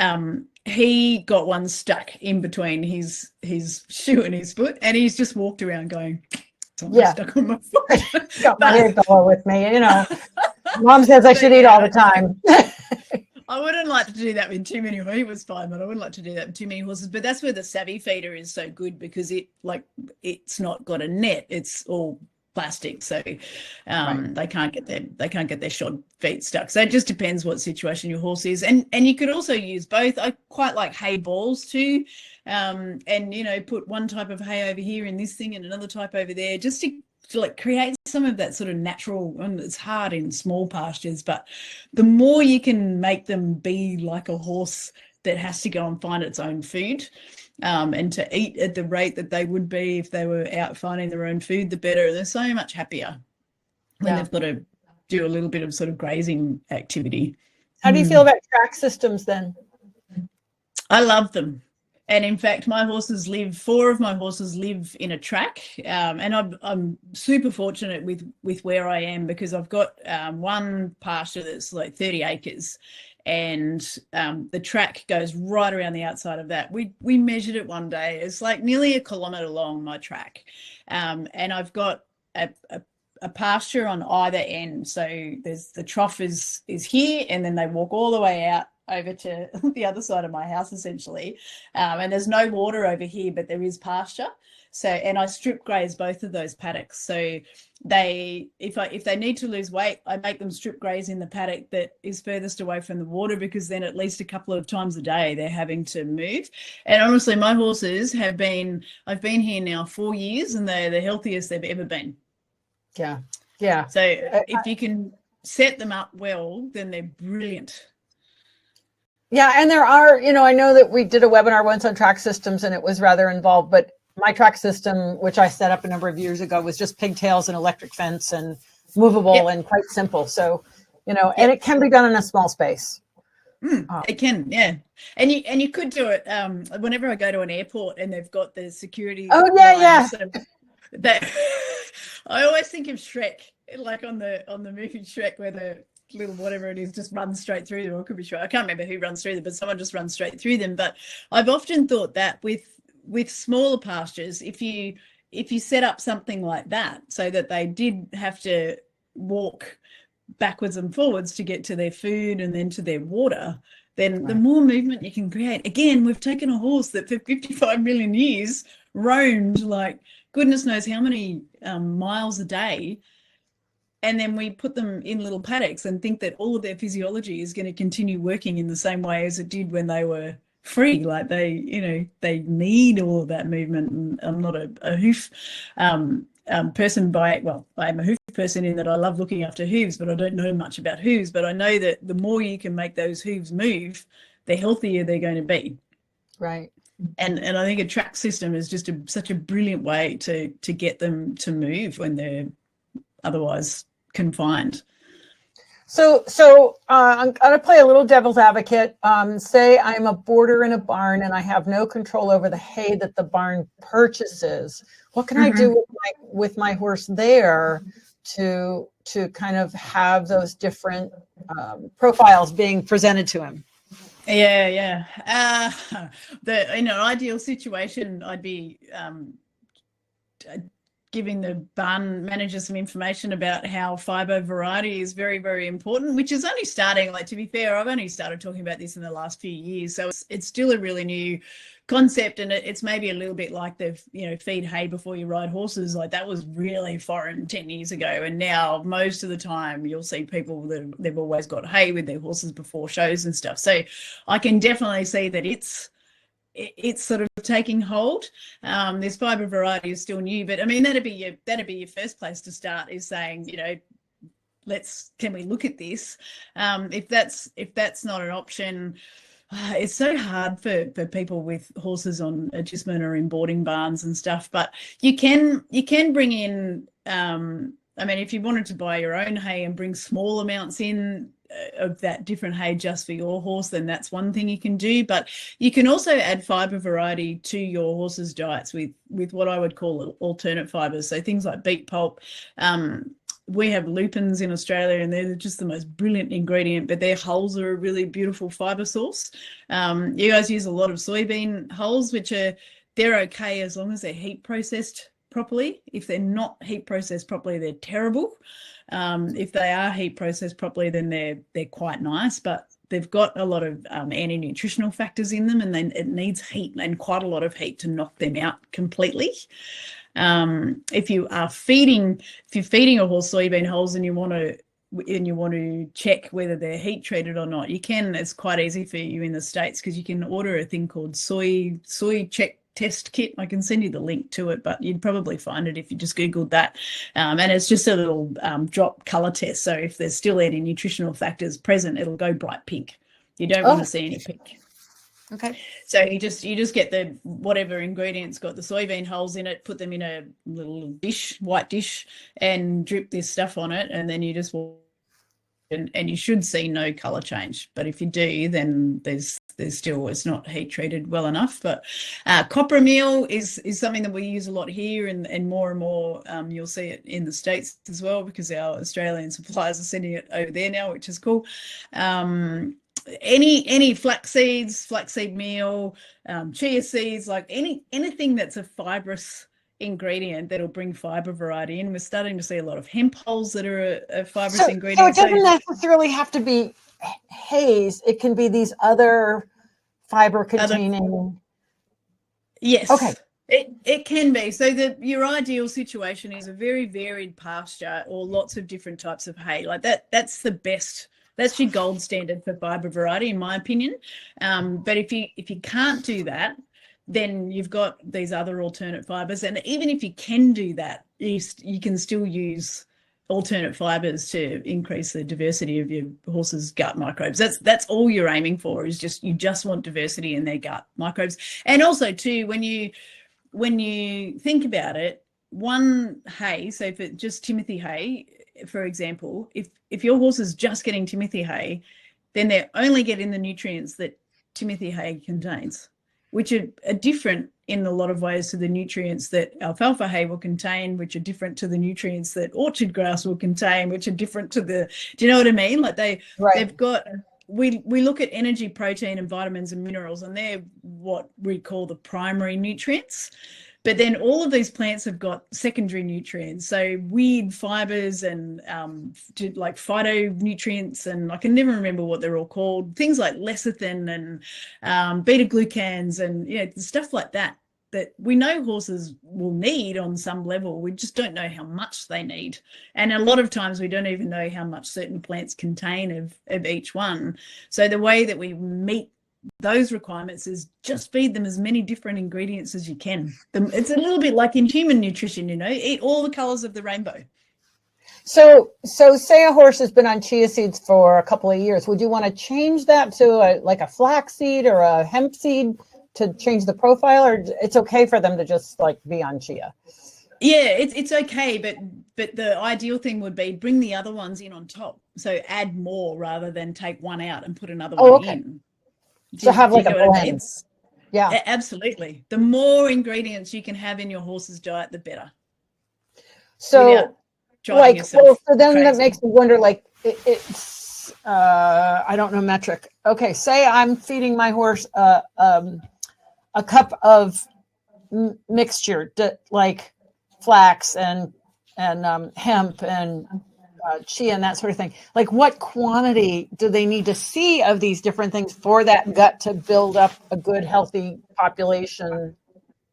he got one stuck in between his shoe and his foot, and he's just walked around going, stuck on my foot. Got my hair color with me, you know. Mom says I should eat all the time. I wouldn't like to do that with too many. He was fine, but I wouldn't like to do that with too many horses. But that's where the savvy feeder is so good, because it's not got a net. It's all plastic, so they can't get their shod feet stuck. So it just depends what situation your horse is, and you could also use both. I quite like hay balls too, and you know, put one type of hay over here in this thing and another type over there, just to like create some of that sort of natural. And it's hard in small pastures, but the more you can make them be like a horse that has to go and find its own food, and to eat at the rate that they would be if they were out finding their own food, the better. They're so much happier when they've got to do a little bit of sort of grazing activity. How do you feel about track systems then? I love them. And in fact, four of my horses live in a track, and I'm super fortunate with where I am, because I've got one pasture that's like 30 acres, and the track goes right around the outside of that. We measured it one day. It's like nearly 1 kilometre long, my track, and I've got a pasture on either end. So there's the trough is here, and then they walk all the way out over to the other side of my house essentially, and there's no water over here, but there is pasture. So, and I strip graze both of those paddocks. So if they need to lose weight, I make them strip graze in the paddock that is furthest away from the water, because then at least a couple of times a day they're having to move. And honestly, my horses I've been here now 4 years, and they're the healthiest they've ever been. Yeah. So if you can set them up well, then they're brilliant. Yeah, and there are, you know, I know that we did a webinar once on track systems, and it was rather involved, but my track system, which I set up a number of years ago, was just pigtails and electric fence and movable and quite simple. So, you know, and it can be done in a small space. It can, yeah. And you could do it whenever I go to an airport and they've got the security. Oh, yeah. That I always think of Shrek, like on the movie Shrek, where the little whatever it is just runs straight through them. Or it could be Shrek. I can't remember who runs through them, but someone just runs straight through them. But I've often thought that with smaller pastures, if you set up something like that, so that they did have to walk backwards and forwards to get to their food and then to their water, then the more movement you can create. Again, we've taken a horse that for 55 million years roamed like goodness knows how many miles a day, and then we put them in little paddocks and think that all of their physiology is going to continue working in the same way as it did when they were free. Like they need all of that movement. And I'm not a hoof person I'm a hoof person in that I love looking after hooves, but I don't know much about hooves. But I know that the more you can make those hooves move, the healthier they're going to be. Right. And I think a track system is just such a brilliant way to get them to move when they're otherwise confined. So I'm going to play a little devil's advocate. Say I'm a boarder in a barn and I have no control over the hay that the barn purchases. What can I do with my horse there to kind of have those different profiles being presented to him? Yeah. In an ideal situation, I'd be giving the barn manager some information about how fibre variety is very, very important, which is only starting. Like, to be fair, I've only started talking about this in the last few years, so it's still a really new concept, and it's maybe a little bit like the feed hay before you ride horses. Like, that was really foreign 10 years ago, and now most of the time you'll see people that they've always got hay with their horses before shows and stuff. So I can definitely see that it's sort of taking hold. This fibre variety is still new, but I mean that'd be your first place to start, is saying, can we look at this? If that's not an option, it's so hard for people with horses on agistment or in boarding barns and stuff. But you can bring in I mean, if you wanted to buy your own hay and bring small amounts in of that different hay just for your horse, then that's one thing you can do. But you can also add fiber variety to your horse's diets with what I would call alternate fibers. So things like beet pulp. We have lupins in Australia, and they're just the most brilliant ingredient, but their hulls are a really beautiful fiber source. You guys use a lot of soybean hulls, which they're okay as long as they're heat processed properly. If they're not heat processed properly, they're terrible. If they are heat processed properly, then they're quite nice, but they've got a lot of anti-nutritional factors in them, and then it needs heat, and quite a lot of heat, to knock them out completely. If you're feeding a horse soybean hulls and you want to check whether they're heat treated or not, you can. It's quite easy for you in the States, because you can order a thing called soy check test kit. I can send you the link to it, but you'd probably find it if you just Googled that. And it's just a little drop color test. So if there's still any nutritional factors present, it'll go bright pink. You don't want to see any pink. Okay. So you just get the whatever ingredients got the soybean hulls in it, put them in a little dish, white dish, and drip this stuff on it, and then you just and you should see no color change. But if you do, then there's still, it's not heat treated well enough. But copra meal is something that we use a lot here, and more you'll see it in the States as well, because our Australian suppliers are sending it over there now, which is cool. Any flaxseed meal, chia seeds, like anything that's a fibrous ingredient that'll bring fiber variety in. We're starting to see a lot of hemp hulls that are a fibrous ingredient. So it doesn't necessarily have to be hays. It can be these other fiber containing. Yes. Okay. It can be. So your ideal situation is a very varied pasture or lots of different types of hay. Like that's the best. That's your gold standard for fiber variety, in my opinion. But if you can't do that, then you've got these other alternate fibers. And even if you can do that, you can still use alternate fibers to increase the diversity of your horse's gut microbes. That's all you're aiming for, is you just want diversity in their gut microbes. And also too, when you think about it, one hay, so if it's just Timothy hay, for example, if your horse is just getting Timothy hay, then they're only getting the nutrients that Timothy hay contains, which are different in a lot of ways to the nutrients that alfalfa hay will contain, which are different to the nutrients that orchard grass will contain, which are different to do you know what I mean? Like they've got, we look at energy, protein, and vitamins and minerals, and they're what we call the primary nutrients. But then all of these plants have got secondary nutrients, so weird fibers and like phytonutrients, and I can never remember what they're all called. Things like lecithin and beta-glucans and stuff like that we know horses will need on some level. We just don't know how much they need, and a lot of times we don't even know how much certain plants contain of each one. So the way that we meet those requirements is just feed them as many different ingredients as you can. It's a little bit like in human nutrition, eat all the colors of the rainbow. So say a horse has been on chia seeds for a couple of years. Would you want to change that to like a flax seed or a hemp seed to change the profile, or it's okay for them to just like be on chia? Yeah, it's okay, but the ideal thing would be bring the other ones in on top. So add more rather than take one out and put another one in. So have like a blend. Yeah, absolutely. The more ingredients you can have in your horse's diet, the better. So like, well, so then that makes me wonder, like it's I don't know metric. Okay, say I'm feeding my horse a cup of mixture, like flax and hemp and chia and that sort of thing. Like, what quantity do they need to see of these different things for that gut to build up a good, healthy population?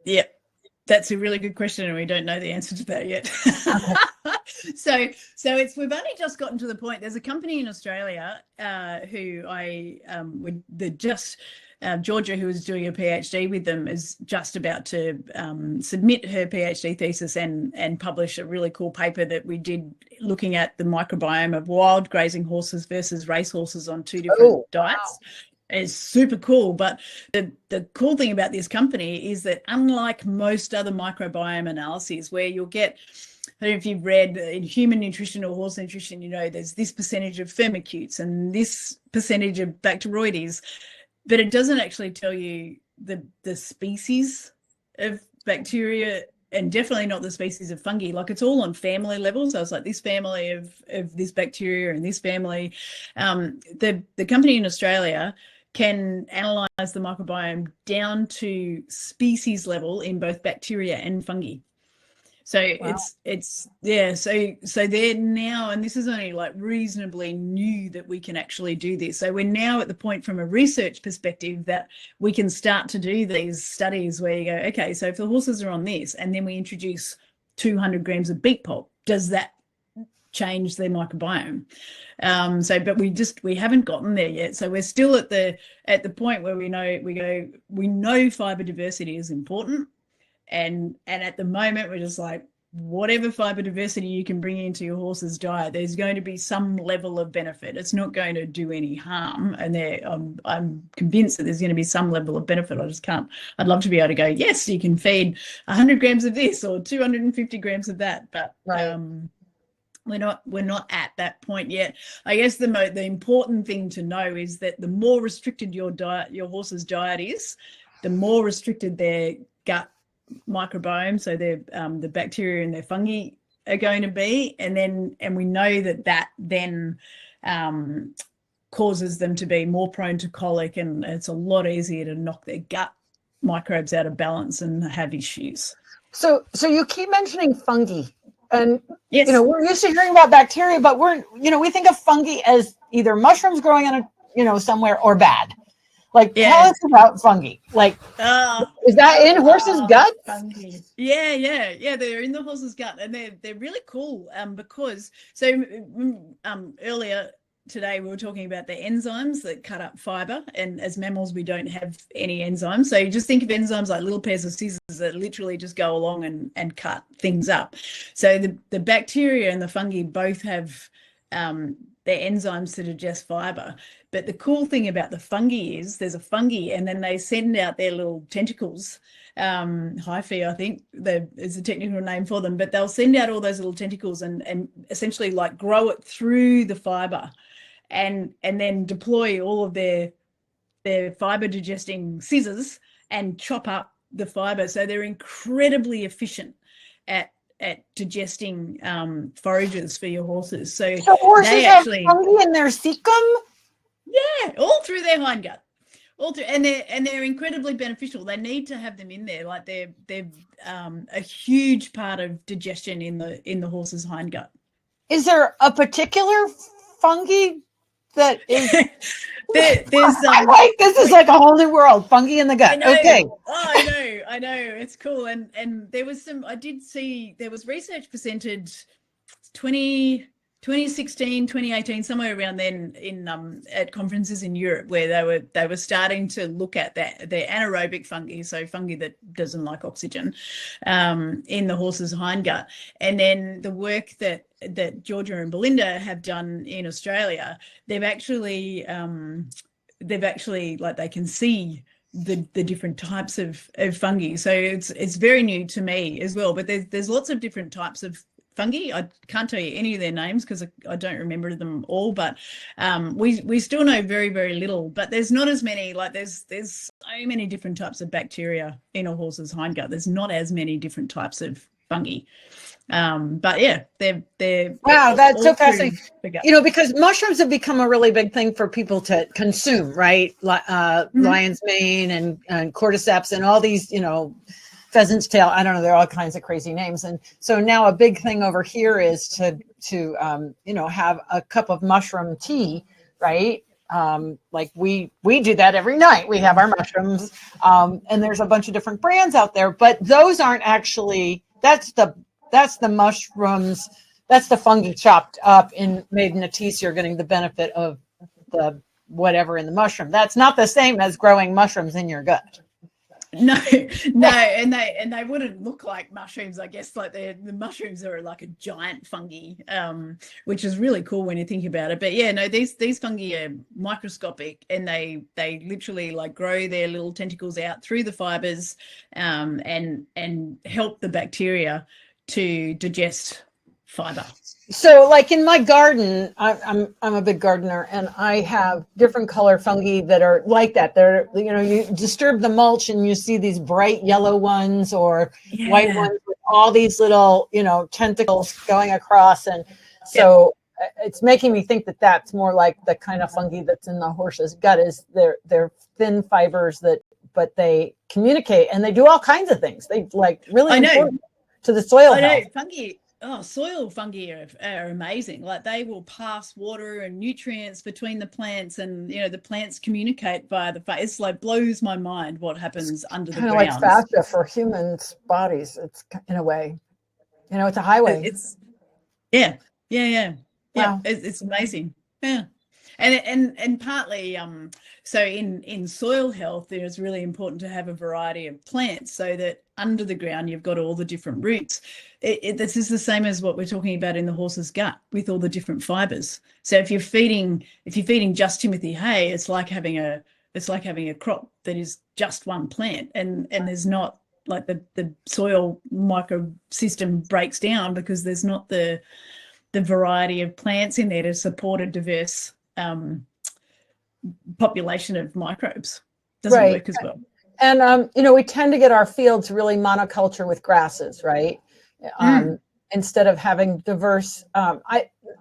Yeah, that's a really good question, and we don't know the answer to that yet. Okay. So we've only just gotten to the point. There's a company in Australia who Georgia, who was doing a PhD with them, is just about to submit her PhD thesis and publish a really cool paper that we did looking at the microbiome of wild grazing horses versus race horses on two different diets. It's super cool. But the cool thing about this company is that unlike most other microbiome analyses where you'll get I don't know if you've read in human nutrition or horse nutrition, you know, there's this percentage of firmicutes and this percentage of Bacteroides, but it doesn't actually tell you the species of bacteria, and definitely not the species of fungi. Like, it's all on family level. So it's like this family of this bacteria and this family. The company in Australia can analyze the microbiome down to species level in both bacteria and fungi. So Wow. so they're now, and this is only like reasonably new that we can actually do this. So we're now at the point from a research perspective that we can start to do these studies where you go, okay, so if the horses are on this and then we introduce 200 grams of beet pulp, does that change their microbiome? But we haven't gotten there yet. So we're still at the point where we know fiber diversity is important. And at the moment, we're just like, whatever fiber diversity you can bring into your horse's diet, there's going to be some level of benefit. It's not going to do any harm. And I'm convinced that there's going to be some level of benefit. I just can't. I'd love to be able to go, yes, you can feed 100 grams of this or 250 grams of that. But Right. we're not at that point yet. I guess the important thing to know is that the more restricted your horse's diet is, the more restricted their gut microbiome, so the bacteria and their fungi are going to be, and we know that then causes them to be more prone to colic, and it's a lot easier to knock their gut microbes out of balance and have issues. So you keep mentioning fungi, and yes, we're used to hearing about bacteria, but we think of fungi as either mushrooms growing in somewhere or bad. Like, tell us about fungi. Like, is that in horses' guts? Fungi. Yeah. They're in the horse's gut, and they're really cool. Because earlier today we were talking about the enzymes that cut up fiber, and as mammals we don't have any enzymes. So you just think of enzymes like little pairs of scissors that literally just go along and cut things up. So the bacteria and the fungi both have their enzymes to digest fiber. But the cool thing about the fungi is there's a fungi, and then they send out their little tentacles. Hyphae, I think is a technical name for them, but they'll send out all those little tentacles and essentially like grow it through the fiber, and then deploy all of their fiber digesting scissors and chop up the fiber. So they're incredibly efficient at digesting forages for your horses. So horses they have fungi in their cecum? Yeah, all through their hindgut, and they're incredibly beneficial. They need to have them in there. Like they're a huge part of digestion in the horse's hindgut. Is there a particular fungi that is? There's this is like a whole new world. Fungi in the gut. Okay. Oh, I know. It's cool. And there was I did see there was research presented 2016, 2018, somewhere around then at conferences in Europe, where they were starting to look at the anaerobic fungi, so fungi that doesn't like oxygen, in the horse's hindgut. And then the work that Georgia and Belinda have done in Australia, they've actually like they can see the different types of fungi. So it's very new to me as well. But there's lots of different types of fungi. I can't tell you any of their names because I don't remember them all, but we still know very, very little. But there's not as many, like there's so many different types of bacteria in a horse's hindgut. There's not as many different types of fungi. But yeah, they're wow, that's so fascinating. Because mushrooms have become a really big thing for people to consume, right? Lion's mane and cordyceps and all these, pheasant's tail. I don't know. There are all kinds of crazy names. And so now a big thing over here is to have a cup of mushroom tea, right? Like we do that every night. We have our mushrooms, and there's a bunch of different brands out there, but those aren't actually, that's the mushrooms, that's the fungi chopped up and made in a tea. So you're getting the benefit of the whatever in the mushroom. That's not the same as growing mushrooms in your gut. No, and they wouldn't look like mushrooms, I guess. Like the mushrooms are like a giant fungi, which is really cool when you think about it. But yeah, no, these fungi are microscopic, and they literally like grow their little tentacles out through the fibers, and help the bacteria to digest fiber. So like in my garden, I'm a big gardener, and I have different color fungi that are like that. They're, you know, you disturb the mulch and you see these bright yellow ones or white ones with all these little, you know, tentacles going across. And so it's making me think that that's more like the kind of fungi that's in the horse's gut. Is they're thin fibers that, but they communicate and they do all kinds of things. They like really important to the soil health. Fungi. Oh, soil fungi are amazing. Like they will pass water and nutrients between the plants, and you know the plants communicate via the. It's like blows my mind what happens under the ground. Kind of like fascia for humans' bodies. It's in a way, you know, it's a highway. It's yeah. Wow. It's amazing. Yeah. And partly so in soil health, it is really important to have a variety of plants so that under the ground you've got all the different roots. This is the same as what we're talking about in the horse's gut with all the different fibers. So if you're feeding just Timothy hay, it's like having a crop that is just one plant, and there's not like the soil microsystem breaks down because there's not the variety of plants in there to support a diverse population of microbes. Doesn't work as well. And you know, we tend to get our fields really monoculture with grasses, right? Instead of having diverse.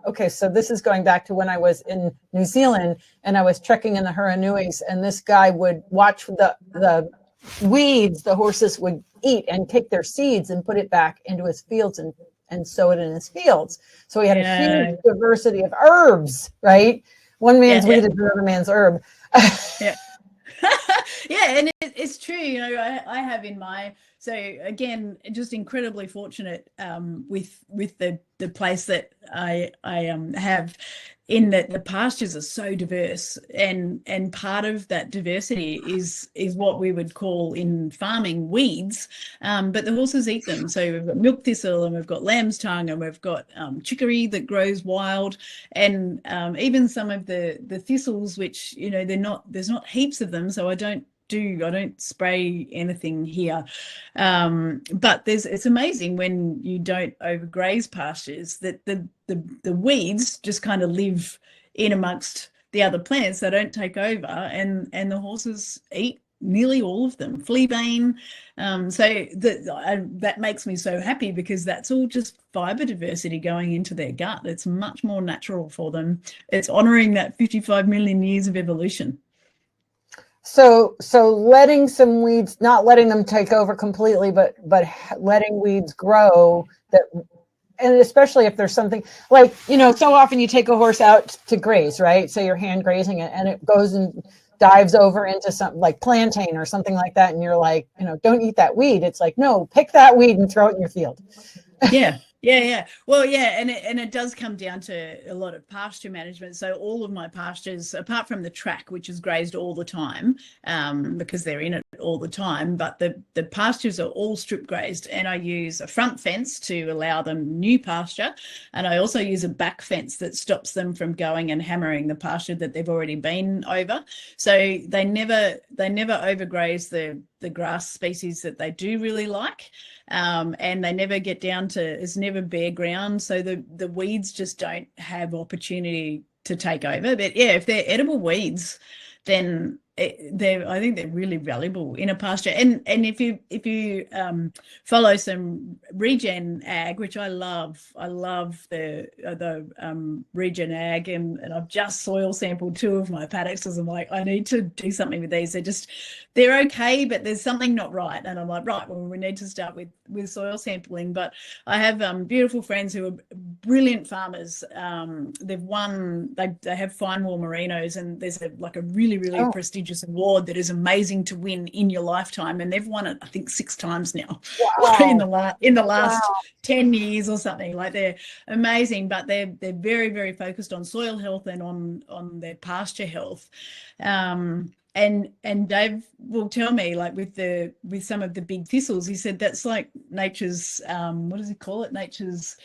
Okay, so this is going back to when I was in New Zealand and I was trekking in the Huranuis, and this guy would watch the weeds the horses would eat and take their seeds and put it back into his fields and sow it in his fields. So he had a huge diversity of herbs, right? One man's weed is another man's herb. And it's true. You know, I have in my, so again, just incredibly fortunate with the place that I have, in that the pastures are so diverse, and part of that diversity is what we would call in farming weeds, but the horses eat them. So we've got milk thistle, and we've got lamb's tongue, and we've got chicory that grows wild, and even some of the thistles, which, you know, there's not heaps of them, so I don't spray anything here, but it's amazing when you don't overgraze pastures that the weeds just kind of live in amongst the other plants. They don't take over, and the horses eat nearly all of them. Fleabane, so that makes me so happy, because that's all just fiber diversity going into their gut. It's much more natural for them. It's honoring that 55 million years of evolution. So letting some weeds, not letting them take over completely, but letting weeds grow, that, and especially if there's something like, you know, so often you take a horse out to graze, right? So you're hand grazing it and it goes and dives over into something like plantain or something like that. And you're like, you know, don't eat that weed. It's like, no, pick that weed and throw it in your field. Yeah. Well, and it does come down to a lot of pasture management. So all of my pastures, apart from the track, which is grazed all the time, because they're in it all the time, but the pastures are all strip grazed, and I use a front fence to allow them new pasture, and I also use a back fence that stops them from going and hammering the pasture that they've already been over. So they never overgraze the grass species that they do really like. And they never get down to, it's never bare ground, so the weeds just don't have opportunity to take over. But yeah, if they're edible weeds, then I think they're really valuable in a pasture. And if you follow some regen ag, which I love the regen ag, and I've just soil sampled 2 of my paddocks, because I'm like, I need to do something with these. They're okay, but there's something not right, and I'm like, right, well, we need to start with soil sampling. But I have beautiful friends who are brilliant farmers. They have fine wool merinos, and there's a really prestigious award that is amazing to win in your lifetime, and they've won it, I think, 6 times now. Wow. in the last 10 years or something. Like, they're amazing, but they're very, very focused on soil health and on their pasture health. And Dave will tell me, like, with some of the big thistles, he said that's like nature's what does he call it? Nature's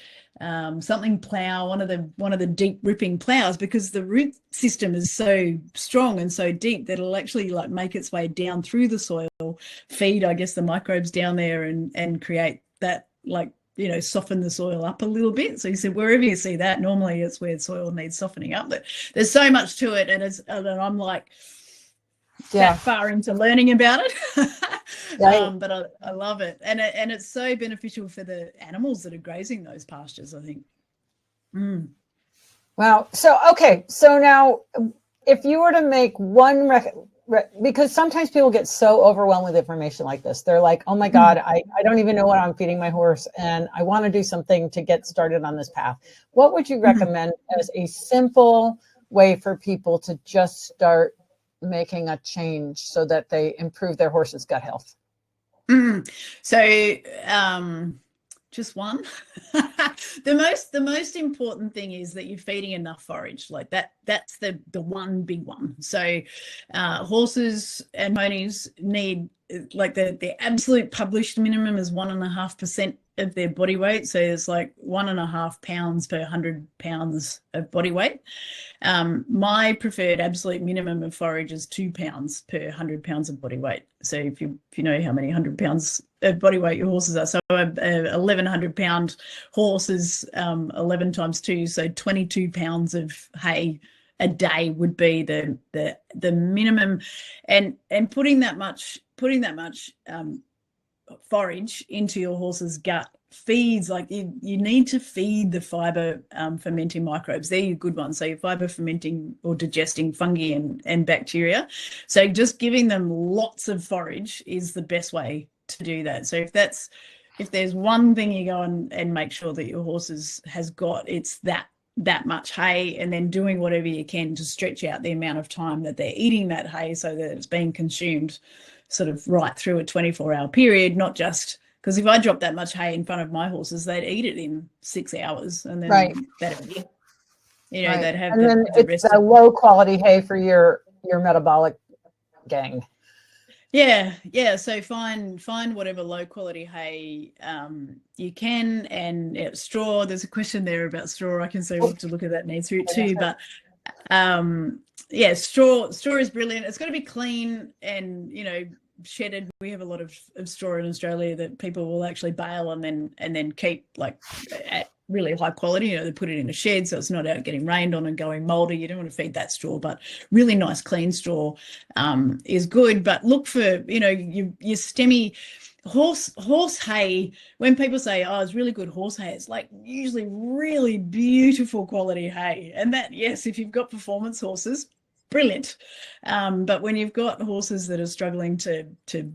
something plow, one of the deep ripping plows, because the root system is so strong and so deep that it'll actually like make its way down through the soil, feed, I guess, the microbes down there, and create that like soften the soil up a little bit. So he said, wherever you see that, normally it's where soil needs softening up. But there's so much to it, and I'm like that far into learning about it. Right. But I love it, and it's so beneficial for the animals that are grazing those pastures, I think. Wow. So okay. So now, if you were to make one because sometimes people get so overwhelmed with information like this, they're like, oh my God, I don't even know what I'm feeding my horse, and I want to do something to get started on this path. What would you recommend as a simple way for people to just start making a change so that they improve their horse's gut health? So just one. The most important thing is that you're feeding enough forage. Like that's the one big one. So horses and ponies need, like, the absolute published minimum is 1.5% of their body weight. So it's like 1.5 pounds per 100 pounds of body weight. My preferred absolute minimum of forage is 2 pounds per 100 pounds of body weight. So if you know how many 100 pounds of body weight your horses are, so a 1,100 pound horse is 11 times 2, so 22 pounds of hay a day would be the minimum, and putting that much forage into your horse's gut feeds, like you need to feed the fiber fermenting microbes. They're your good ones. So your fiber fermenting or digesting fungi and bacteria. So just giving them lots of forage is the best way to do that. So if there's one thing you go and make sure that your horse has got, it's that much hay, and then doing whatever you can to stretch out the amount of time that they're eating that hay so that it's being consumed sort of right through a 24-hour period, not just because if I drop that much hay in front of my horses, they'd eat it in 6 hours, and then that'd be it. They'd have the rest of low quality hay for your metabolic gang. Yeah. So find whatever low quality hay you can, and straw. There's a question there about straw. I can say we'll have to look at that next route too. But straw is brilliant. It's got to be clean and shedded. We have a lot of straw in Australia that people will actually bale and then keep like at really high quality. They put it in a shed so it's not out getting rained on and going moldy. You don't want to feed that straw, but really nice clean straw is good. But look for your stemmy horse hay. When people say, oh, it's really good horse hay, it's like usually really beautiful quality hay. And that, yes, if you've got performance horses, brilliant. But when you've got horses that are struggling to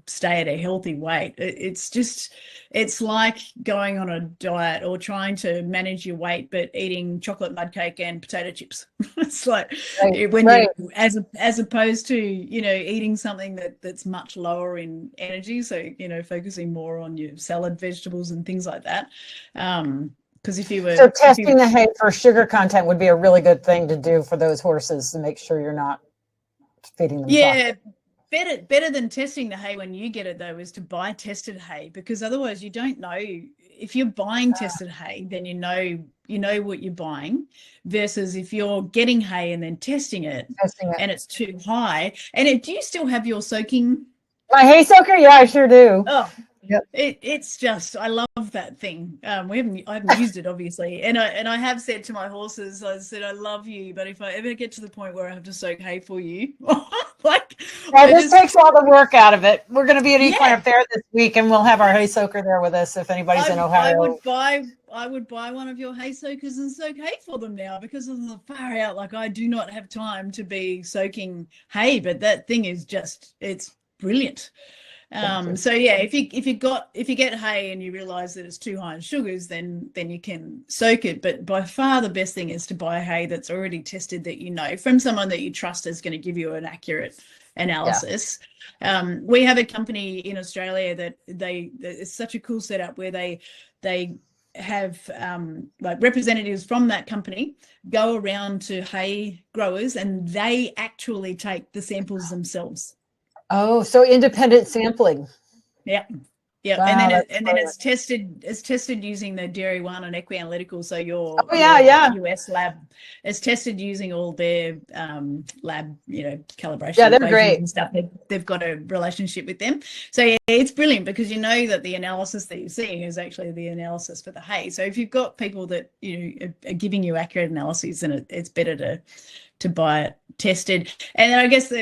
stay at a healthy weight, it's like going on a diet or trying to manage your weight but eating chocolate mud cake and potato chips. It's like you as opposed to eating something that's much lower in energy, so focusing more on your salad, vegetables and things like that. Because testing the hay for sugar content would be a really good thing to do for those horses to make sure you're not feeding them. Yeah, better than testing the hay when you get it though is to buy tested hay, because otherwise you don't know. If you're buying tested hay, then you know what you're buying, versus if you're getting hay and then testing it and it's too high. And do you still have your soaking? My hay soaker? Yeah, I sure do. Oh. Yep. It's just, I love that thing. I haven't used it obviously, and I have said to my horses, I said, I love you, but if I ever get to the point where I have to soak hay for you, this takes all the work out of it. We're going to be at Equine up there this week, and we'll have our hay soaker there with us if anybody's in Ohio. I would buy one of your hay soakers and soak hay for them now, because of the far out. Like, I do not have time to be soaking hay, but that thing is just, it's brilliant. So yeah, if you get hay and you realize that it's too high in sugars, then you can soak it. But by far the best thing is to buy hay that's already tested, that from someone that you trust is going to give you an accurate analysis. We have a company in Australia that it's such a cool setup where they have like representatives from that company go around to hay growers, and they actually take the samples themselves. Oh, so independent sampling. Yeah. Yeah, Wow, and then it's tested using the Dairy One and Equianalytical. So your US lab is tested using all their lab, calibration they're equations great and stuff. They've got a relationship with them. So yeah, it's brilliant because you know that the analysis that you're seeing is actually the analysis for the hay. So if you've got people that are giving you accurate analyses, then it's better to buy it tested. And then I guess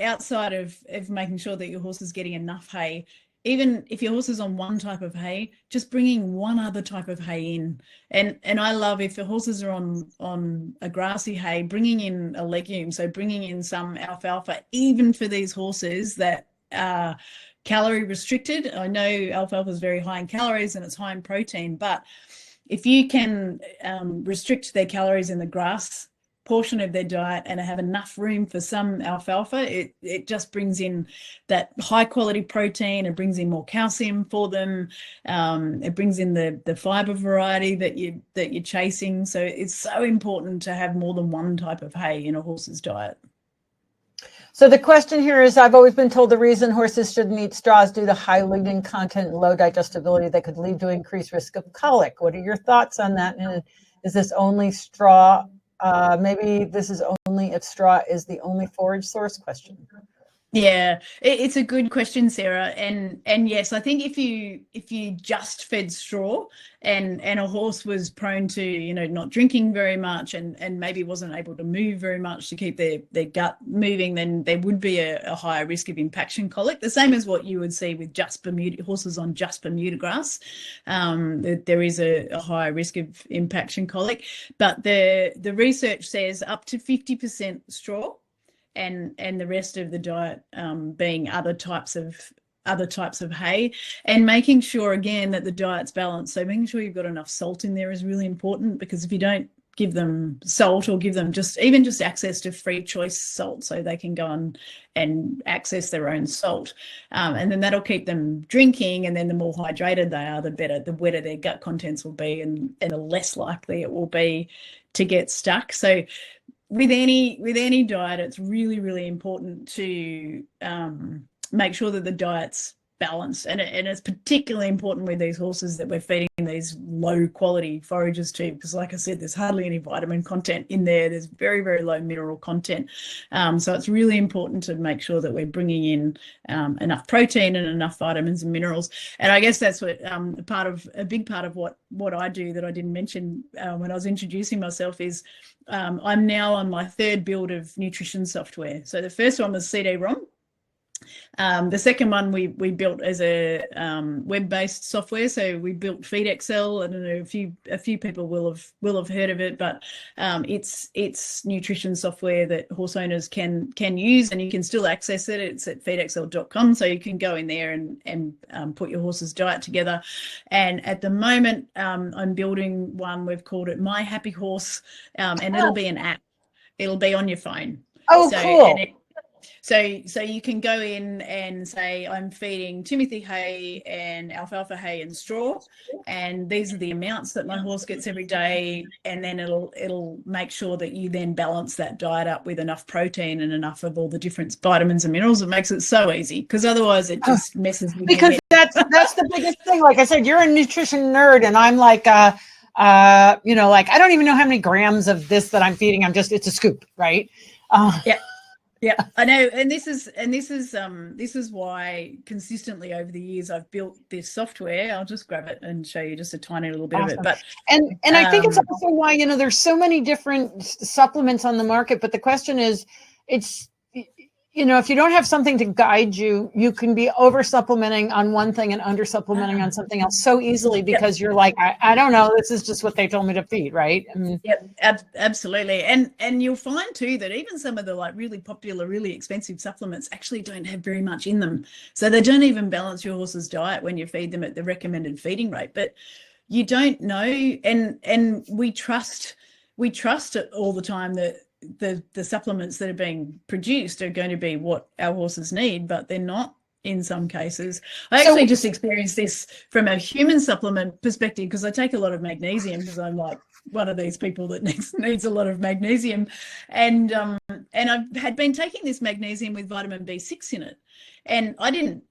outside of making sure that your horse is getting enough hay, even if your horse is on one type of hay, just bringing one other type of hay in. And I love, if the horses are on a grassy hay, bringing in a legume. So bringing in some alfalfa, even for these horses that are calorie restricted. I know alfalfa is very high in calories and it's high in protein, but if you can restrict their calories in the grass portion of their diet and have enough room for some alfalfa, it just brings in that high quality protein. It brings in more calcium for them. It brings in the fiber variety that you're chasing. So it's so important to have more than one type of hay in a horse's diet. So the question here is, I've always been told the reason horses shouldn't eat straw is due to high lignin content and low digestibility that could lead to increased risk of colic. What are your thoughts on that? And is this only straw? Maybe this is only if straw is the only forage source? Question. Yeah, it's a good question, Sarah. And yes, I think if you just fed straw and a horse was prone to not drinking very much and maybe wasn't able to move very much to keep their gut moving, then there would be a higher risk of impaction colic. The same as what you would see with horses on just Bermuda grass. There is a higher risk of impaction colic, but the research says up to 50% straw. And the rest of the diet being other types of hay, and making sure again that the diet's balanced. So making sure you've got enough salt in there is really important, because if you don't give them salt, or give them just access to free choice salt, so they can go and access their own salt, and then that'll keep them drinking. And then the more hydrated they are, the better, the wetter their gut contents will be, and the less likely it will be to get stuck. So with any diet, it's really, really important to make sure that the diet's balanced, and it's particularly important with these horses that we're feeding these low quality forages to, because like I said, there's hardly any vitamin content in there. There's very, very low mineral content. So it's really important to make sure that we're bringing in enough protein and enough vitamins and minerals. And I guess that's what a big part of what I do that I didn't mention when I was introducing myself is I'm now on my third build of nutrition software. So the first one was CD-ROM. The second one we built as a web-based software. So we built FeedXL. I don't know, a few people will have heard of it, but it's nutrition software that horse owners can use, and you can still access it. It's at feedxl.com, so you can go in there and put your horse's diet together. And at the moment, I'm building one. We've called it MyHappy.Horse, and it'll be an app. It'll be on your phone. Oh, so, cool. So you can go in and say, I'm feeding Timothy hay and alfalfa hay and straw, and these are the amounts that my horse gets every day. And then it'll make sure that you then balance that diet up with enough protein and enough of all the different vitamins and minerals. It makes it so easy, because otherwise it just messes with your head. That's the biggest thing. Like I said, you're a nutrition nerd, and I'm like, I don't even know how many grams of this that I'm feeding. It's a scoop, right? Yeah, I know, and this is why consistently over the years I've built this software. I'll just grab it and show you just a tiny little bit of it. But and I think it's also why there's so many different supplements on the market. But the question is, it's if you don't have something to guide you, you can be over supplementing on one thing and under supplementing on something else so easily, because you're like, I don't know, this is just what they told me to feed, right? Yep, absolutely. And you'll find too that even some of the really popular, really expensive supplements actually don't have very much in them. So they don't even balance your horse's diet when you feed them at the recommended feeding rate. But you don't know, and we trust it all the time that the supplements that are being produced are going to be what our horses need, but they're not in some cases. I actually just experienced this from a human supplement perspective, because I take a lot of magnesium, because I'm like one of these people that needs a lot of magnesium, and I had been taking this magnesium with vitamin B6 in it, and I didn't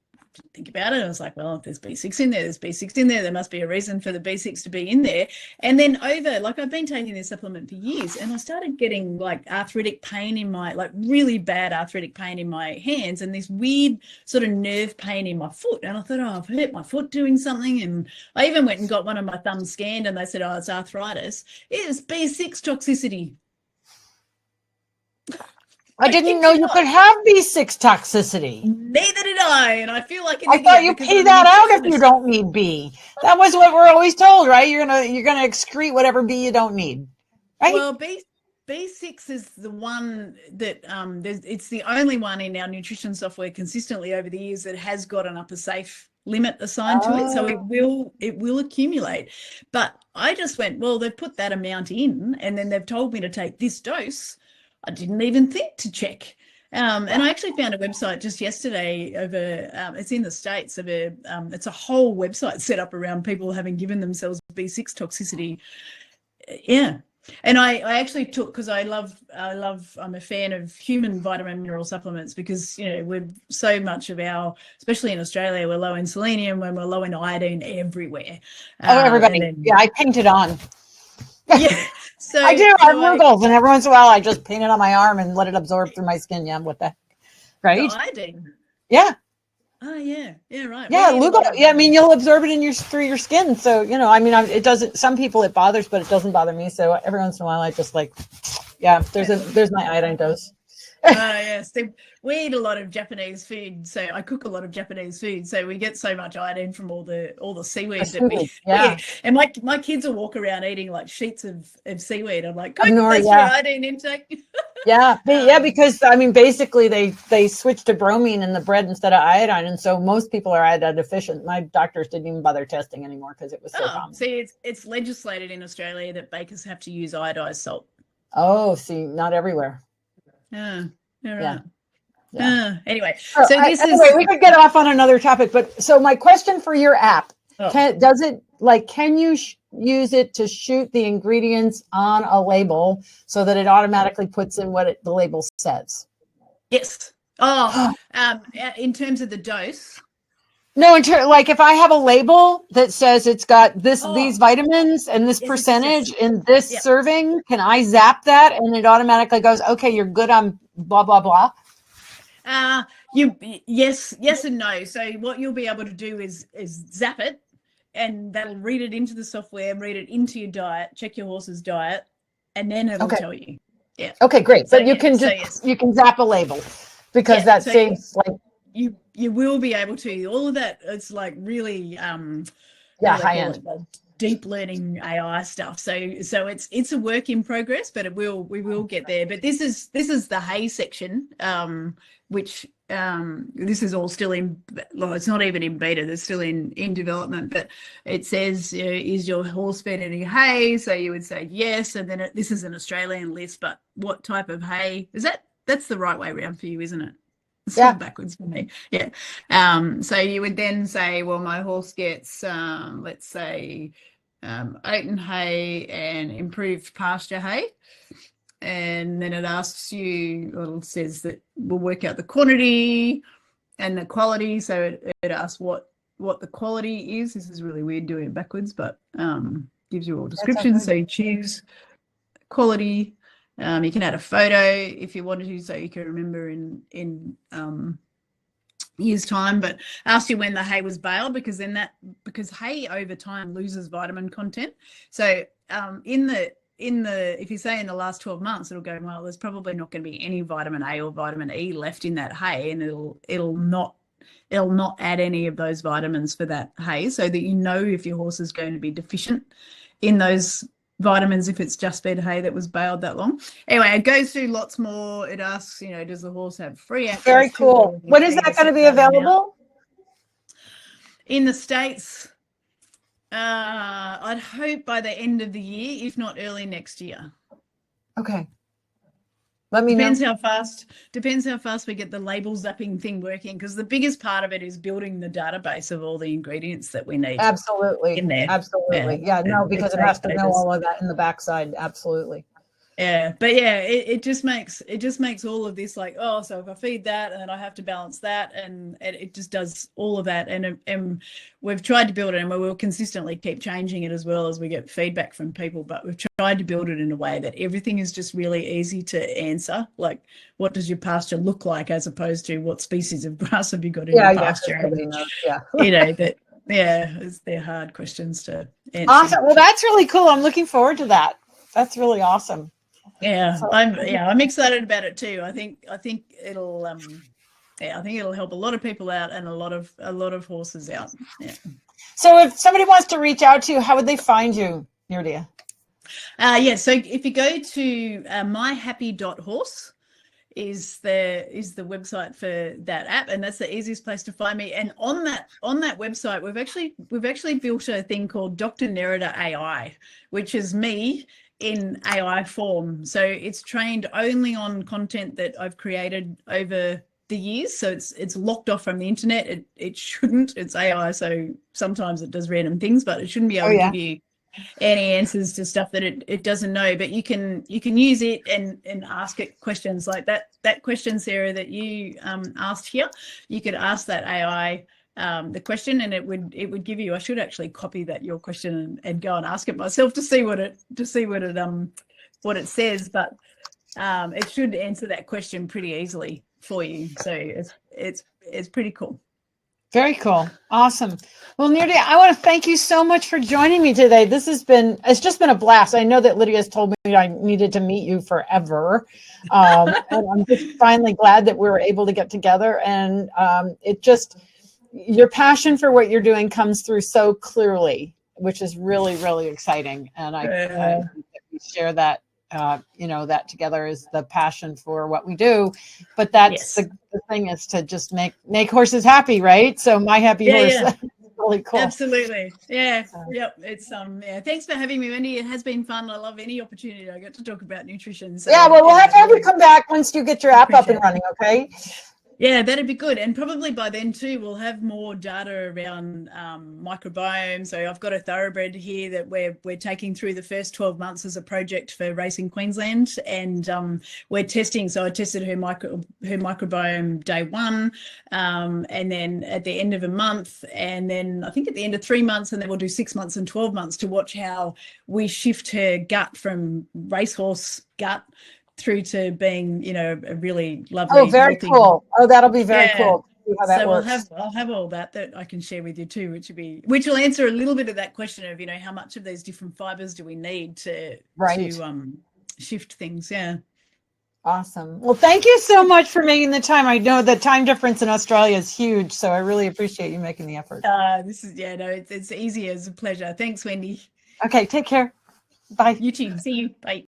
think about it. I was like, well, if there's B6 in there, there's B6 in there. There must be a reason for the B6 to be in there. And then I've been taking this supplement for years, and I started getting like arthritic pain in my, like really bad arthritic pain in my hands, and this weird sort of nerve pain in my foot. And I thought, oh, I've hurt my foot doing something. And I even went and got one of my thumbs scanned, and they said, oh, it's arthritis. It was B6 toxicity. I didn't know you could have B6 toxicity. Neither did I, and I feel like I thought you pee that out if you don't need B. That was what we're always told, right? You're gonna excrete whatever B you don't need, right? Well, B6 is the one that it's the only one in our nutrition software consistently over the years that has got an upper safe limit assigned to it, so it will accumulate. But I just went, well, they've put that amount in, and then they've told me to take this dose. I didn't even think to check. And I actually found a website just yesterday it's in the States, it's a whole website set up around people having given themselves B6 toxicity. Yeah. And I actually took, because I'm a fan of human vitamin mineral supplements, because, we're so much of especially in Australia, we're low in selenium and we're low in iodine everywhere. Everybody. I paint it on. Yeah. So I do. I have wrinkles, and every once in a while I just paint it on my arm and let it absorb through my skin. Yeah, what the heck? Right? The iodine. Yeah. Oh yeah. Yeah, right. Yeah, I mean, you'll absorb it through your skin. So, it doesn't, some people it bothers, but it doesn't bother me. So every once in a while I just there's my iodine dose. Yes. We eat a lot of Japanese food, so I cook a lot of Japanese food, so we get so much iodine from all the seaweed that we eat. And my kids will walk around eating like sheets of seaweed. I'm like, that's your iodine intake. Because basically they switched to bromine in the bread instead of iodine, and so most people are iodine deficient. My doctors didn't even bother testing anymore because it was so common. See, it's legislated in Australia that bakers have to use iodized salt. Oh, see, not everywhere. Anyway, we could get off on another topic, but so my question for your app, can you use it to shoot the ingredients on a label so that it automatically puts in what the label says? Yes. In terms of the dose? No, if I have a label that says it's got these vitamins and this percentage in this serving, can I zap that and it automatically goes, okay, you're good on blah, blah, blah? Yes and no. So what you'll be able to do is zap it, and that'll read it into the software, read it into your diet, check your horse's diet, and then it'll tell you. Yeah. Okay, great. So you can you can zap a label, because that saves you will be able to. All of that, it's like really high end, deep learning AI stuff. So it's a work in progress, but we will get there. But this is the hay section, which this is all still it's not even in beta, they're still in development, but it says, is your horse fed any hay? So you would say yes, and then this is an Australian list, but what type of hay is that? That's the right way around for you, isn't it? It's backwards for me. Yeah. So you would then say, well, my horse gets let's say oaten hay and improved pasture hay. And then it asks you, or it says that we'll work out the quantity and the quality. So it asks what the quality is. This is really weird doing it backwards, but gives you all descriptions. So you choose quality. You can add a photo if you wanted to, so you can remember in years' time. But asks you when the hay was baled, because hay over time loses vitamin content. So if you say in the last 12 months, it'll go, well, there's probably not going to be any vitamin A or vitamin E left in that hay, and it'll not add any of those vitamins for that hay, so that if your horse is going to be deficient in those vitamins if it's just fed hay that was baled that long. Anyway, it goes through lots more. It asks, does the horse have free access? Very cool. When is that going to be available? In the States, I'd hope by the end of the year, if not early next year. Okay. Let me know. Depends how fast we get the label zapping thing working, because the biggest part of it is building the database of all the ingredients that we need. Absolutely. In there. Absolutely. Yeah, no, because it has to know all of that in the backside. Absolutely. Yeah, but yeah, it just makes all of this like, oh, so if I feed that and then I have to balance that, and it just does all of that, and we've tried to build it, and we will consistently keep changing it as well as we get feedback from people, but we've tried to build it in a way that everything is just really easy to answer, like what does your pasture look like, as opposed to what species of grass have you got in your pasture. Yeah. You know, that, yeah, they're hard questions to answer. Awesome. Well, that's really cool. I'm looking forward to that. That's really awesome. Yeah, I'm excited about it too. I think it'll I think it'll help a lot of people out and a lot of horses out. Yeah. So if somebody wants to reach out to you, how would they find you, Nerida? Yeah, so if you go to MyHappy.Horse is the website for that app, and that's the easiest place to find me. And on that website, we've actually built a thing called Dr. Nerida AI, which is me in AI form. So it's trained only on content that I've created over the years. So it's locked off from the internet. It shouldn't. It's AI, so sometimes it does random things, but it shouldn't be able to give you any answers to stuff that it doesn't know. But you can use it and ask it questions like that question, Sarah, that you asked here. You could ask that AI the question, and it would give you. I should actually copy your question and go and ask it myself to see what it says, but it should answer that question pretty easily for you. So it's pretty cool. Very cool. Awesome. Well, Nerida, I want to thank you so much for joining me today. It's just been a blast. I know that Lydia's told me I needed to meet you forever. And I'm just finally glad that we were able to get together. And your passion for what you're doing comes through so clearly, which is really, really exciting. And I think that we share that, that together is the passion for what we do. But that's the thing, is to just make horses happy, right? So My Happy Horse is really cool. Absolutely. Yeah. Yep. It's thanks for having me, Wendy. It has been fun. I love any opportunity I get to talk about nutrition. So, well, we'll have to have you come back once you get your app up and running, okay? Yeah, that'd be good. And probably by then too, we'll have more data around microbiome. So I've got a Thoroughbred here that we're taking through the first 12 months as a project for Racing Queensland, and we're testing. So I tested her microbiome day 1, and then at the end of a month, and then I think at the end of 3 months, and then we'll do 6 months and 12 months to watch how we shift her gut from racehorse gut through to being, a really lovely. Oh, very cool. Oh, that'll be very cool. See how that works. I'll have all that I can share with you too, which will answer a little bit of that question of, how much of these different fibers do we need to shift things. Yeah. Awesome. Well, thank you so much for making the time. I know the time difference in Australia is huge, so I really appreciate you making the effort. It's easy. It's a pleasure. Thanks, Wendy. Okay, take care. Bye. You too. See you. Bye.